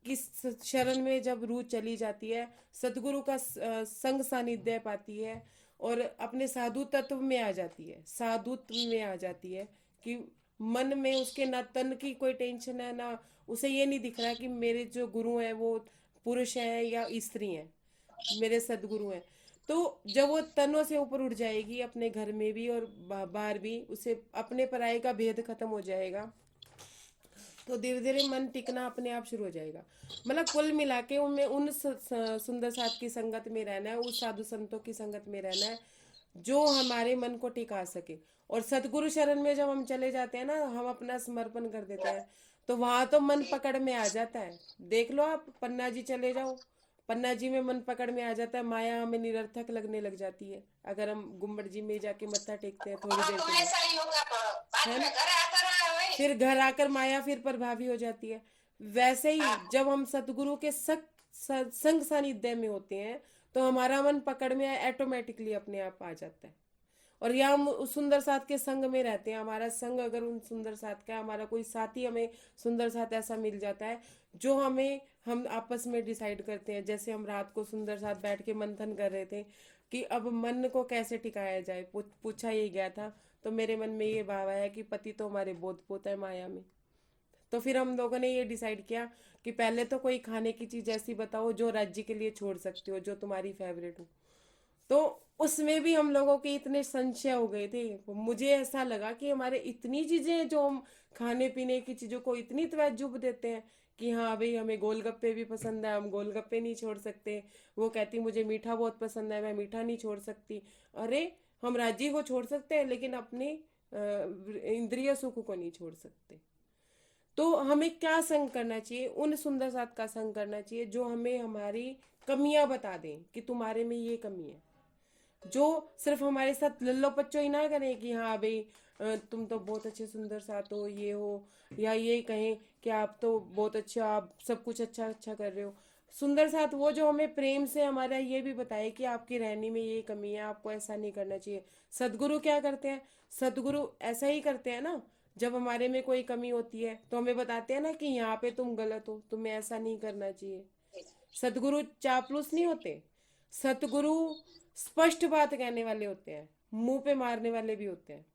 की शरण में जब रूह चली जाती है, सतगुरु का संग सानिध्य पाती है, और अपने साधु तत्व में आ जाती है, साधुत्व में आ जाती है, कि मन में उसके ना तन की कोई टेंशन है, ना उसे ये नहीं दिख रहा कि मेरे जो गुरु हैं वो पुरुष हैं या स्त्री हैं, मेरे सदगुरु हैं। तो जब वो तनों से ऊपर उठ जाएगी, अपने घर में भी और बाहर भी, उसे अपने पराये का भेद खत्म हो जाएगा, तो धीरे धीरे मन टिकना अपने आप शुरू हो जाएगा। मतलब कुल मिला के उनमें सुंदर साथ की संगत में रहना है, उस साधु संतों की संगत में रहना है, जो हमारे मन को टिका सके। और सतगुरु शरण में जब हम चले जाते हैं ना, हम अपना समर्पण कर देते हैं, तो वहां तो मन पकड़ में आ जाता है। देख लो, आप पन्ना जी चले जाओ, पन्ना जी में मन पकड़ में आ जाता है, माया हमें निरर्थक लगने लग जाती है, अगर हम गुम्बद जी में जाके मत्था टेकते हैं थोड़ी हाँ देर तो के लिए, ऐसा ही होगा, बाद है में ना। घर आकर वही। फिर घर आकर माया फिर प्रभावी हो जाती है। वैसे ही हाँ जब हम सतगुरु के संग सानिध्य में होते हैं, तो हमारा मन पकड़ में ऑटोमेटिकली अपने आप आ जाता है। और या हम उस सुंदर साथ के संग में रहते हैं, हमारा संग अगर उन सुंदर साथ का है, हमारा कोई साथी, हमें सुंदर साथ ऐसा मिल जाता है, जो हम आपस में डिसाइड करते हैं। जैसे हम रात को सुंदर साथ बैठ के मंथन कर रहे थे कि अब मन को कैसे टिकाया जाए, पूछा ही गया था, तो मेरे मन में ये भाव आया कि पति तो हमारे बोध पोता है माया में। तो फिर हम लोगों ने ये डिसाइड किया कि पहले तो कोई खाने की चीज ऐसी बताओ जो राज्य के लिए छोड़ सकते हो, जो तुम्हारी फेवरेट हो। तो उसमें भी हम लोगों के इतने संशय हो गए थे, मुझे ऐसा लगा कि हमारे इतनी चीजें हैं जो हम खाने पीने की चीजों को इतनी तवज्जो देते हैं, कि हाँ भाई हमें गोलगप्पे भी पसंद है, हम गोलगप्पे नहीं छोड़ सकते। वो कहती मुझे मीठा बहुत पसंद है, मैं मीठा नहीं छोड़ सकती। अरे, हम राज्य को छोड़ सकते हैं, लेकिन अपने इंद्रिय सुख को नहीं छोड़ सकते। तो हमें क्या संग करना चाहिए? उन सुंदर साथ का संग करना चाहिए, जो हमें हमारी कमियां बता दें कि तुम्हारे में ये कमी है। जो सिर्फ हमारे साथ लल्लो पच्चो ही ना करें कि हाँ भाई तुम तो बहुत अच्छे सुंदर साथ हो, ये हो, या ये कहें कि आप तो बहुत अच्छे हो, आप सब कुछ अच्छा अच्छा कर रहे हो। सुंदर साथ वो जो हमें प्रेम से हमारा ये भी बताए कि आपकी रहनी में ये कमी है, आपको ऐसा नहीं करना चाहिए। सदगुरु क्या करते हैं? सदगुरु ऐसा ही करते हैं ना, जब हमारे में कोई कमी होती है तो हमें बताते हैं ना कि यहाँ पे तुम गलत हो, तुम्हें ऐसा नहीं करना चाहिए। सतगुरु चापलूस नहीं होते। सतगुरु स्पष्ट बात कहने वाले होते हैं, मुंह पे मारने वाले भी होते हैं।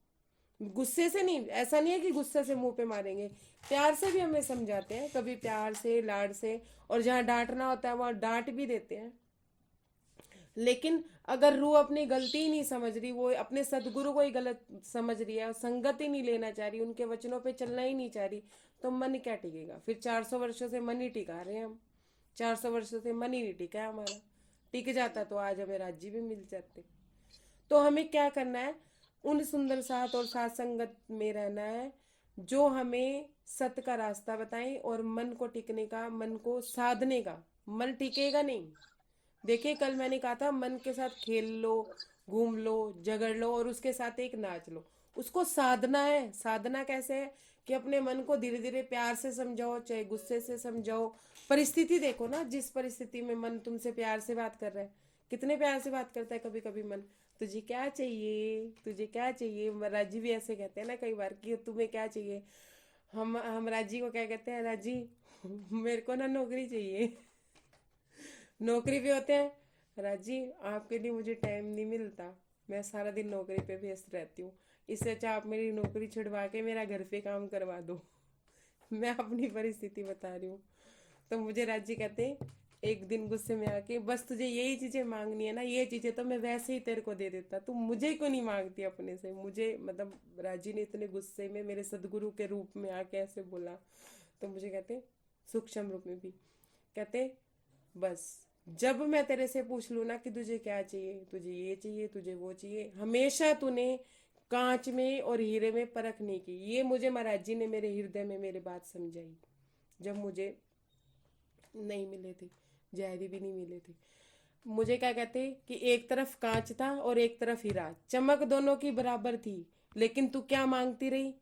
गुस्से से नहीं, ऐसा नहीं है कि गुस्से से मुंह पे मारेंगे, प्यार से भी हमें समझाते हैं, कभी प्यार से, लाड से, और जहाँ डांटना होता है वहां डांट भी देते हैं। लेकिन अगर रूह अपनी गलती ही नहीं समझ रही, वो अपने सदगुरु को ही गलत समझ रही है, और संगत ही नहीं लेना चाह रही, उनके वचनों पे चलना ही नहीं चाह रही, तो मन क्या टिकेगा? फिर 400 वर्षों से मन ही टिका रहे हैं हम। 400 वर्षों से मन ही नहीं टिका है हमारा। टिक जाता तो आज हमें राज्य भी मिल जाते। तो हमें क्या करना है? उन सुंदर साथ और साथ संगत में रहना है, जो हमें सत्य का रास्ता बताएं, और मन को टिकने का, मन को साधने का। मन टिकेगा नहीं। देखिए, कल मैंने कहा था मन के साथ खेल लो, घूम लो, झगड़ लो, और उसके साथ एक नाच लो। उसको साधना है। साधना कैसे है? कि अपने मन को धीरे धीरे प्यार से समझाओ, चाहे गुस्से से समझाओ। परिस्थिति देखो ना, जिस परिस्थिति में मन तुमसे प्यार से बात कर रहा है, कितने प्यार से बात करता है कभी कभी मन। तुझे क्या चाहिए, तुझे क्या चाहिए? राजी भी ऐसे कहते हैं ना कई बार कि तुम्हें क्या चाहिए। हम राजी को क्या कहते हैं? राजी, मेरे को ना नौकरी चाहिए। नौकरी पे होते हैं, राजी आपके लिए मुझे टाइम नहीं मिलता, मैं सारा दिन नौकरी पे व्यस्त रहती हूँ, इससे अच्छा आप मेरी नौकरी छुड़वा के मेरा घर पे काम करवा दो। मैं अपनी परिस्थिति बता रही हूँ। तो मुझे राजी कहते हैं एक दिन गुस्से में आके, बस तुझे यही चीजें मांगनी है ना, ये चीजें तो मैं वैसे ही तेरे को दे देता, तू मुझे क्यों नहीं मांगती अपने से? मुझे मतलब राजी ने इतने गुस्से में मेरे सदगुरु के रूप में आके ऐसे बोला। तो मुझे कहते हैं सूक्ष्म रूप में भी, कहते बस जब मैं तेरे से पूछ लूँ ना कि तुझे क्या चाहिए, तुझे ये चाहिए, तुझे वो चाहिए, हमेशा तूने कांच में और हीरे में परख नहीं की। ये मुझे महाराज जी ने मेरे हृदय में मेरी बात समझाई जब मुझे नहीं मिले थे, जहरी भी नहीं मिले थे। मुझे क्या कहते कि एक तरफ कांच था और एक तरफ हीरा, चमक दोनों की बराबर थी, लेकिन तू क्या मांगती रही?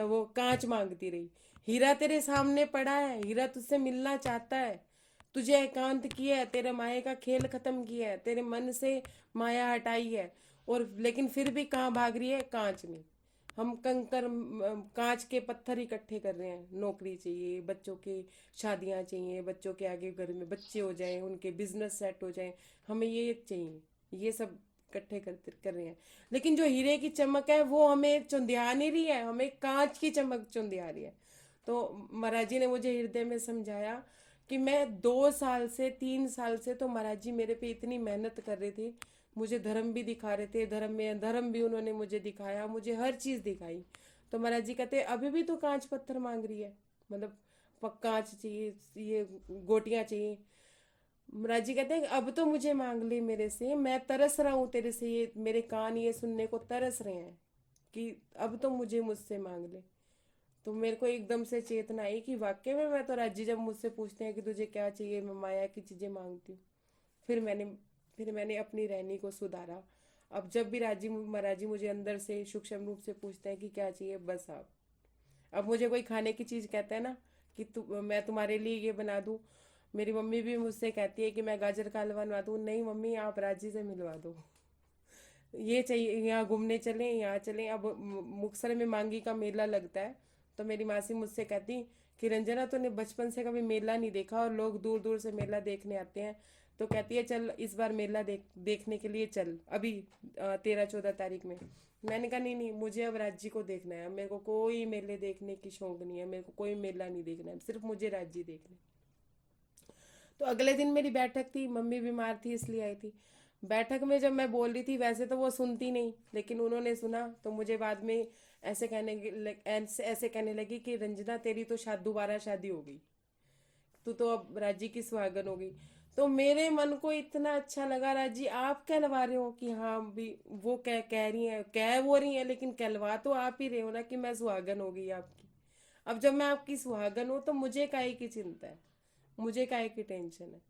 वो कांच मांगती रही। हीरा तेरे सामने पड़ा है, हीरा तुझसे मिलना चाहता है, तुझे एकांत किया है, तेरे माया का खेल खत्म किया है, तेरे मन से माया हटाई है, और लेकिन फिर भी कहाँ भाग रही है? कांच में। हम कंकर कांच के पत्थर इकट्ठे कर रहे हैं। नौकरी चाहिए, बच्चों की शादियां चाहिए, बच्चों के आगे घर में बच्चे हो जाएं, उनके बिजनेस सेट हो जाएं, हमें ये चाहिए, ये सब इकट्ठे कर रहे हैं। लेकिन जो हीरे की चमक है वो हमें चुंधिया नहीं रही है, हमें कांच की चमक चुंधिया रही है। तो महाराज जी ने मुझे हृदय में समझाया कि मैं 2 साल से 3 साल से तो महाराज जी मेरे पे इतनी मेहनत कर रहे थे, मुझे धर्म भी दिखा रहे थे, धर्म भी उन्होंने मुझे दिखाया, मुझे हर चीज़ दिखाई। तो महाराज जी कहते अभी भी तो कांच पत्थर मांग रही है, मतलब कांच चाहिए, ये गोटियां चाहिए। महाराज जी कहते हैं अब तो मुझे मांग ले मेरे से, मैं तरस रहा हूँ तेरे से, ये मेरे कान ये सुनने को तरस रहे हैं कि अब तो मुझे मुझसे मांग ले। तो मेरे को एकदम से चेतना आई कि वाकई में मैं तो राजी, जब मुझसे पूछते हैं कि तुझे क्या चाहिए, मैं माया की चीज़ें मांगती हूँ। फिर मैंने फिर मैंने अपनी रहनी को सुधारा। अब जब भी राजी महाराजी मुझे अंदर से सूक्ष्म रूप से पूछते हैं कि क्या चाहिए, बस आप, अब मुझे कोई खाने की चीज़ कहता है ना कि मैं तुम्हारे लिए ये बना दूँ, मेरी मम्मी भी मुझसे कहती है कि मैं गाजर का हलवा बनवा दूँ, नहीं मम्मी आप राजी से मिलवा दो, ये चाहिए, यहाँ घूमने चलें, यहाँ चलें। अब मुक्तसर में मांगी का मेला लगता है, तो मेरी मासी मुझसे कहती कि रंजना तूने बचपन से कभी मेला नहीं देखा और लोग दूर दूर से मेला देखने आते हैं, तो कहती है चल इस बार मेला देखने के लिए चल, अभी 13-14 तारीख में। मैंने कहा नहीं नहीं, मुझे अब राज्य को देखना है, मेरे को कोई मेले देखने की शौक नहीं है, मेरे को कोई मेला नहीं देखना है, सिर्फ मुझे राज्य देखना है। तो अगले दिन मेरी बैठक थी, मम्मी बीमार थी इसलिए आई थी। बैठक में जब मैं बोल रही थी, वैसे तो वो सुनती नहीं, लेकिन उन्होंने सुना, तो मुझे बाद में ऐसे कहने लगी कि रंजना तेरी तो दोबारा शादी हो गई, तू तो अब राजी की सुहागन हो गई। तो मेरे मन को इतना अच्छा लगा, राजी आप कहलवा रहे हो कि हाँ भी वो कह रही हैं, कह वो रही हैं, लेकिन कहलवा तो आप ही रहे हो ना कि मैं सुहागन हो गई आपकी। अब जब मैं आपकी सुहागन हूँ तो मुझे काहे की चिंता है, मुझे काहे की टेंशन है।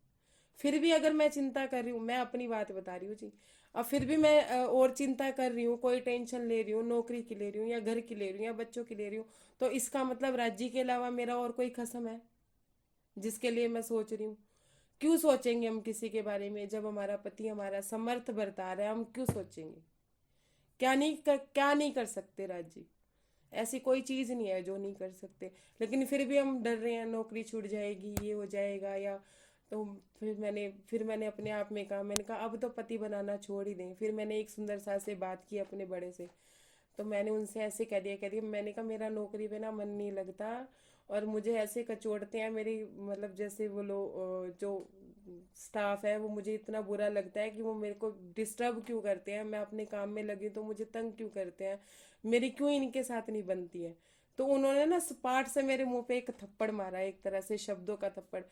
फिर भी अगर मैं चिंता कर रही हूँ, मैं अपनी बात बता रही हूँ जी, अब फिर भी मैं और चिंता कर रही हूँ, कोई टेंशन ले रही हूँ, नौकरी की ले रही हूँ या घर की ले रही हूँ या बच्चों की ले रही हूँ, तो इसका मतलब राज्य के अलावा मेरा और कोई खसम है जिसके लिए मैं सोच रही हूँ? क्यों सोचेंगे हम किसी के बारे में, जब हमारा पति हमारा समर्थ बरता रहा है, हम क्यों सोचेंगे? क्या नहीं कर सकते राज्य, ऐसी कोई चीज़ नहीं है जो नहीं कर सकते, लेकिन फिर भी हम डर रहे हैं नौकरी छूट जाएगी, ये हो जाएगा या। तो फिर मैंने अपने आप में कहा, मैंने कहा अब तो पति बनाना छोड़ ही दें। फिर मैंने एक सुंदर सा से बात की अपने बड़े से, तो मैंने उनसे ऐसे कह दिया मैंने कहा मेरा नौकरी पे ना मन नहीं लगता, और मुझे ऐसे कचोड़ते हैं मेरी, मतलब जैसे वो लोग जो स्टाफ है वो मुझे इतना बुरा लगता है कि वो मेरे को डिस्टर्ब क्यों करते हैं, मैं अपने काम में लगी तो मुझे तंग क्यों करते हैं, मेरी क्यों इनके साथ नहीं बनती है। तो उन्होंने ना सपाट से मेरे मुंह पे एक थप्पड़ मारा, एक तरह से शब्दों का थप्पड़।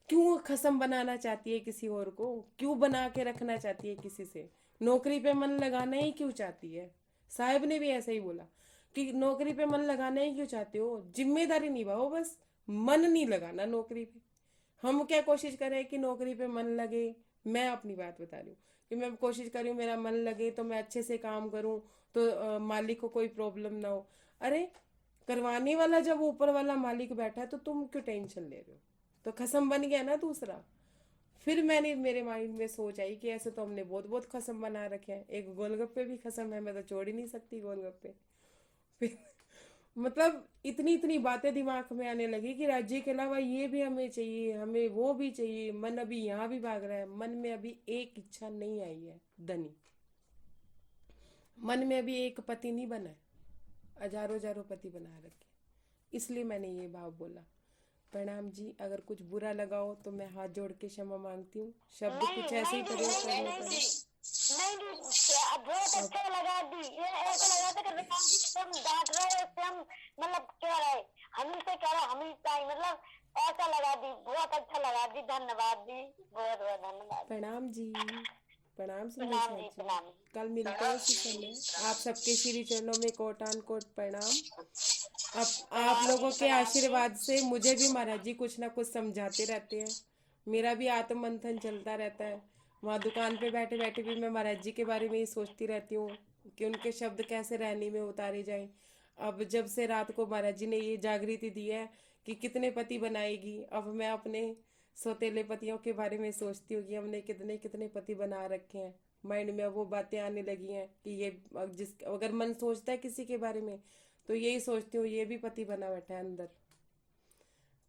क्यों खसम बनाना चाहती है किसी और को, क्यों बना के रखना चाहती है किसी से, नौकरी पे मन लगाना ही क्यों चाहती है? साहब ने भी ऐसा ही बोला कि नौकरी पे मन लगाना ही क्यों चाहते हो, जिम्मेदारी निभाओ, बस मन नहीं लगाना नौकरी पे। हम क्या कोशिश करें कि नौकरी पे मन लगे? मैं अपनी बात बता रही हूँ कि मैं कोशिश कर रही हूँ मेरा मन लगे, तो मैं अच्छे से काम करूँ, तो मालिक को कोई प्रॉब्लम ना हो। अरे करवाने वाला जब ऊपर वाला मालिक बैठा है तो तुम क्यों टेंशन ले रहे हो? तो खसम बन गया ना दूसरा। फिर मेरे माइंड में सोच आई कि ऐसे तो हमने बहुत बहुत खसम बना रखे हैं, एक गोलगप्पे भी खसम है, मैं तो छोड़ ही नहीं सकती गोलगप्पे। फिर मतलब इतनी इतनी बातें दिमाग में आने लगी कि राज्य के अलावा ये भी हमें चाहिए, हमें वो भी चाहिए, मन अभी यहाँ भी भाग रहा है, मन में अभी एक इच्छा नहीं आई है धनी, मन में अभी एक पति नहीं बना है, हजारों हजारों पति बना रखे। इसलिए मैंने ये भाव बोला। प्रणाम जी, अगर कुछ बुरा लगा हो तो मैं हाथ जोड़ के क्षमा मांगती हूँ, शब्द नहीं कुछ ऐसे ही नहीं प्रयोग नहीं करने नहीं पड़े। नहीं नहीं बहुत अच्छा लगा दी, ये ऐसा लगा था कि राम जी से हम डांट रहे हैं, इससे हम मतलब कह रहे हम इनसे कह रहे हम ही चाहिए, मतलब ऐसा लगा दी, बहुत अच्छा लगा दी, धन्यवाद दी, बहुत बहुत धन्यवाद। प्रणाम जी। प्रणाम सुंदर प्रणाम साथ जी, जी। प्रणाम। कल मिलते हैं इसी समय। आप सबके श्री चरणों में कोटान कोट प्रणाम। अब आप प्रणाम लोगों जी, के प्रणाम जी। आशीर्वाद से मुझे भी महाराज जी कुछ ना कुछ समझाते रहते हैं। मेरा भी आत्म मंथन चलता रहता है। वहाँ दुकान पे बैठे बैठे भी मैं महाराज जी के बारे में ही सोचती रहती हूँ कि उनके शब्द कैसे रहनी में उतारे जाएं। अब जब से रात को महाराज जी ने ये जागृति दी है कि कितने पति बनाएगी, अब मैं अपने सौतेले पतियों के बारे में सोचती हूँ कि हमने कितने कितने पति बना रखे हैं। माइंड में अब वो बातें आने लगी हैं कि ये अब जिस अगर मन सोचता है किसी के बारे में तो यही सोचती हूँ ये भी पति बना बैठा है अंदर।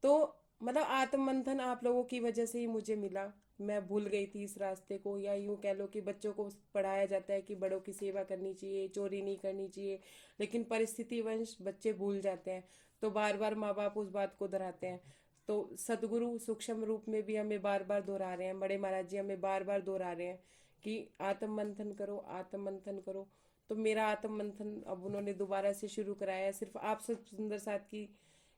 तो मतलब आत्म मंथन आप लोगों की वजह से ही मुझे मिला। मैं भूल गई थी इस रास्ते को, या यूं कह लो कि बच्चों को पढ़ाया जाता है कि बड़ों की सेवा करनी चाहिए, चोरी नहीं करनी चाहिए, लेकिन परिस्थितिवश बच्चे भूल जाते हैं। तो बार बार माँ बाप उस बात को दोहराते हैं। तो सदगुरु सूक्ष्म रूप में भी हमें बार बार दोहरा रहे हैं, बड़े महाराज जी हमें बार बार दोहरा रहे हैं कि आत्म मंथन करो, आत्म मंथन करो। तो मेरा आत्म मंथन अब उन्होंने दोबारा से शुरू कराया है। सिर्फ आप सब सुंदर साथ की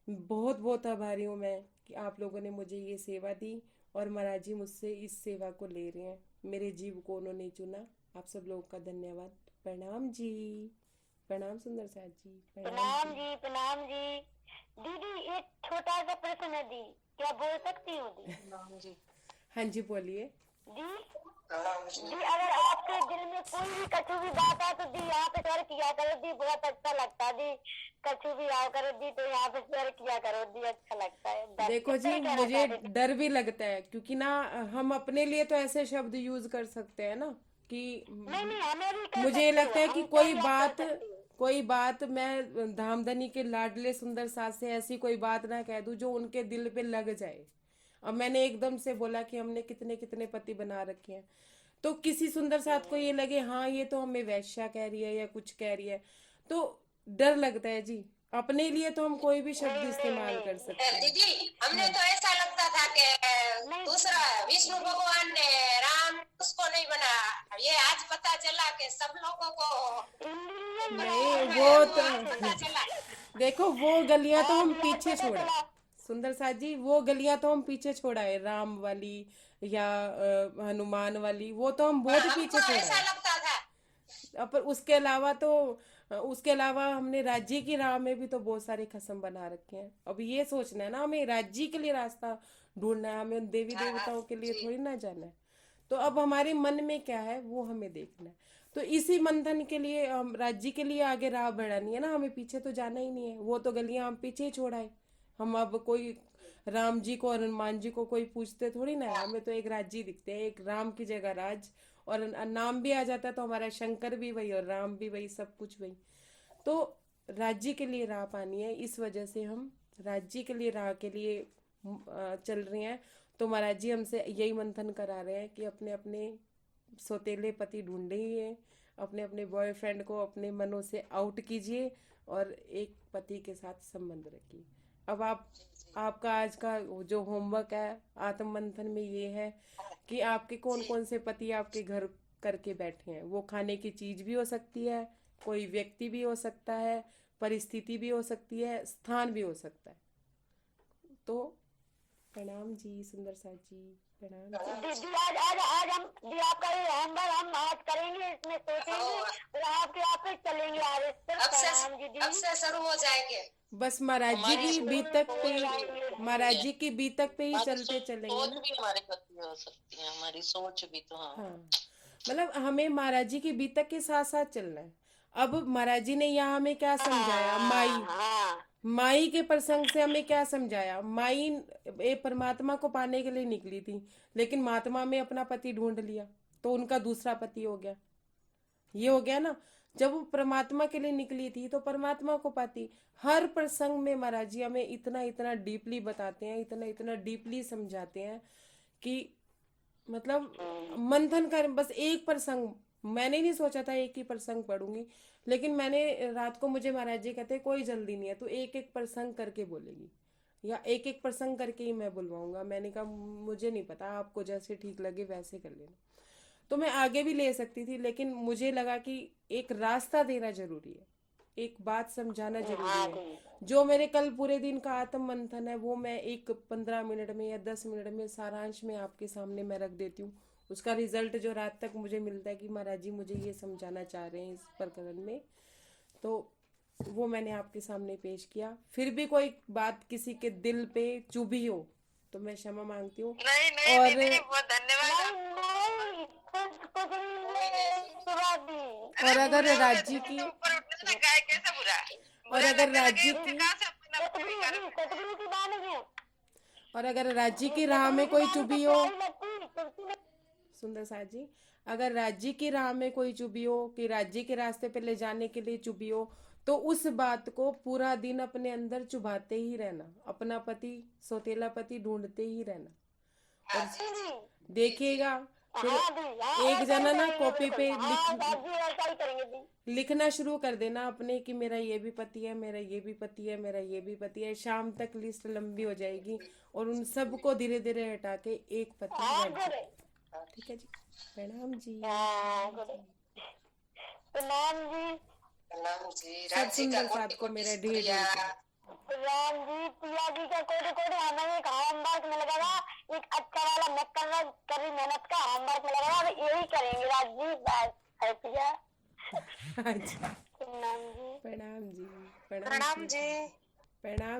बहुत बहुत आभारी हूँ मैं कि आप लोगों ने मुझे ये सेवा दी और महाराज जी मुझसे इस सेवा को ले रहे हैं। मेरे जीव को उन्होंने चुना। आप सब लोगों का धन्यवाद। प्रणाम जी। प्रणाम सुंदर साथ जी। प्रणाम प्रणाम जी। जी, प्रणाम जी। दीदी एक छोटा सा प्रश्न है दी, क्या बोल सकती हूँ दी? हाँ जी बोलिए। दी दी, अगर आपके दिल में कोई भी कछु भी बात है तो दी यहाँ पे शेयर किया करो दी, बहुत अच्छा लगता है दी। कछु भी आओ करो दी तो यहाँ पे शेयर किया करो दी, अच्छा लगता है। बस देखो इतना जी ही कहना मुझे चाहते थे। डर भी लगता है क्योंकि ना हम अपने लिए तो ऐसे शब्द यूज कर सकते हैं ना कि नहीं नहीं, हमें भी कर मुझे ये सकते हो, लगता है कि हमको भी आप कर सकते हो। कोई बात मैं धामधनी के लाडले सुंदर सास से ऐसी कोई बात ना कह दूं जो उनके दिल पे लग जाए। अब मैंने एकदम से बोला कि हमने कितने कितने पति बना रखे हैं, तो किसी सुंदर साथ को ये लगे हाँ ये तो हमें वैश्या कह रही है या कुछ कह रही है, तो डर लगता है जी। अपने लिए तो हम कोई भी शब्द नहीं नहीं इस्तेमाल कर नहीं सकते हैं। दीदी हमने हाँ तो ऐसा लगता था कि नहीं दूसरा विष्णु भगवान ने राम उसको नहीं बनाया, ये आज पता चला कि सब लोगों को इंद्रिय नहीं है, वो वो आज तो पता चला। देखो वो गलियां तो हम आज पीछे पता छोड़े। चला। सुंदर साथ जी वो गलियां तो हम पीछे छोड़ा है, राम वाली या हनुमान वाली, वो तो हम बहुत हमको पीछे छोड़ा ऐसा है। लगता था। पर उसके अलावा तो उसके अलावा हमने राज्य की राह में भी तो बहुत सारे खसम बना रखे हैं। अब ये सोचना है ना हमें राज्य के लिए रास्ता ढूंढना है, हमें उन देवी देवताओं के लिए थोड़ी ना जाना है। तो अब हमारे मन में क्या है वो हमें देखना है। तो इसी मंथन के लिए हम राज्य के लिए आगे राह बढ़ानी है ना, हमें पीछे तो जाना ही नहीं है। वो तो गलियां हम पीछे ही छोड़ाए। हम अब कोई राम जी को और हनुमान जी को कोई पूछते थोड़ी ना है, हमें तो एक राज्य दिखते हैं, एक राम की जगह राज, और नाम भी आ जाता तो हमारा शंकर भी वही और राम भी वही, सब कुछ वही। तो राज्य के लिए राह पानी है, इस वजह से हम राज्य के लिए राह के लिए चल रहे हैं। तो महाराज जी हमसे यही मंथन करा रहे हैं कि अपने अपने सौतेले पति ढूंढे ही है, अपने अपने बॉयफ्रेंड को अपने मनों से आउट कीजिए और एक पति के साथ संबंध रखिए। अब आपका आज का जो होमवर्क है आत्म मंथन में ये है कि आपके कौन कौन से पति आपके घर करके बैठे हैं। वो खाने की चीज भी हो सकती है, कोई व्यक्ति भी हो सकता है, परिस्थिति भी हो सकती है, स्थान भी हो सकता है। तो प्रणाम जी सुंदर साथ जी। प्रणाम जी। दीदी आज हम दी आपका ये होमवर्क हम आज करेंगे, इसमें सोचेंगे और आपके आप पे चलेंगे आगे। प्रणाम जी अब दी। से शुरू हो जाएंगे। बस महाराज जी की बीतक पे, महाराज जी की बीतक पे ही चलते चलेंगे सोच ना। भी हमारे प्रति हो सकती है, हमारी सोच भी तो। हाँ हाँ मतलब हमें महाराज जी की बीतक के साथ साथ चलना है। अब महाराज जी ने यहाँ हमें क्या समझाया, माई हाँ माई के प्रसंग से हमें क्या समझाया। माई एक परमात्मा को पाने के लिए निकली थी, लेकिन महात्मा में अपना पति ढूंढ लिया तो उनका दूसरा पति हो गया। ये हो गया ना, जब वो परमात्मा के लिए निकली थी तो परमात्मा को पाती। हर प्रसंग में महाराज जी हमें इतना इतना डीपली बताते हैं, इतना इतना डीपली समझाते हैं कि मतलब मंथन कर। बस एक प्रसंग मैंने नहीं सोचा था एक ही प्रसंग पढ़ूंगी, लेकिन मैंने रात को मुझे महाराज जी कहते कोई जल्दी नहीं है, तो एक एक प्रसंग करके बोलेगी या एक एक प्रसंग करके ही मैं बुलवाऊंगा। मैंने कहा मुझे नहीं पता, आपको जैसे ठीक लगे वैसे कर लेना। तो मैं आगे भी ले सकती थी, लेकिन मुझे लगा कि एक रास्ता देना जरूरी है, एक बात समझाना हाँ जरूरी है। दी। जो मेरे कल पूरे दिन का आत्म मंथन है वो मैं एक 15 मिनट में या 10 मिनट में सारांश में आपके सामने मैं रख देती हूँ। उसका रिजल्ट जो रात तक मुझे मिलता है कि महाराज जी मुझे ये समझाना चाह रहे हैं इस प्रकरण में, तो वो मैंने आपके सामने पेश किया। फिर भी कोई बात किसी के दिल पे चुभी हो तो मैं क्षमा मांगती हूँ। नहीं नहीं और दीदी बहुत धन्यवाद। नहीं कुछ नहीं सुबह दी। और अगर राज्य की ऊपर उठने से गाय कैसे बुरा? और अगर राज्य की कहाँ से अपना सतगुरु की बात है। और अगर राज्य की राह में कोई चुभी हो, लगती में सुंदर साथ जी, अगर राज्य की राह में कोई चुभी हो कि राज्य के रास्ते पे ले जाने के लिए चुभी हो, तो उस बात को पूरा दिन अपने अंदर चुभाते ही रहना, अपना पति सौतेला पति ढूंढते ही रहना। और देखिएगा फिर एक जना ना कॉपी पे लिखना शुरू कर देना अपने कि मेरा ये भी पति है, मेरा ये भी पति है, मेरा ये भी पति है। शाम तक लिस्ट लंबी हो जाएगी और उन सबको धीरे धीरे हटा के एक पति राज्य। ठीक है जी, प्रणाम जी। प्रणाम जी। सब राज्य का सुंदर साथ को मेरा ढेर ढेर राम जी पिया जी का कोड कोड हमें एक होमवर्क में लगा था, एक अच्छा वाला मैं कर रही मेहनत का होमवर्क में लगा था, यही करेंगे राज जी। बस है पिया। प्रणाम जी, प्रणाम जी। प्रणाम जी, प्रणाम जी। प्रणाम।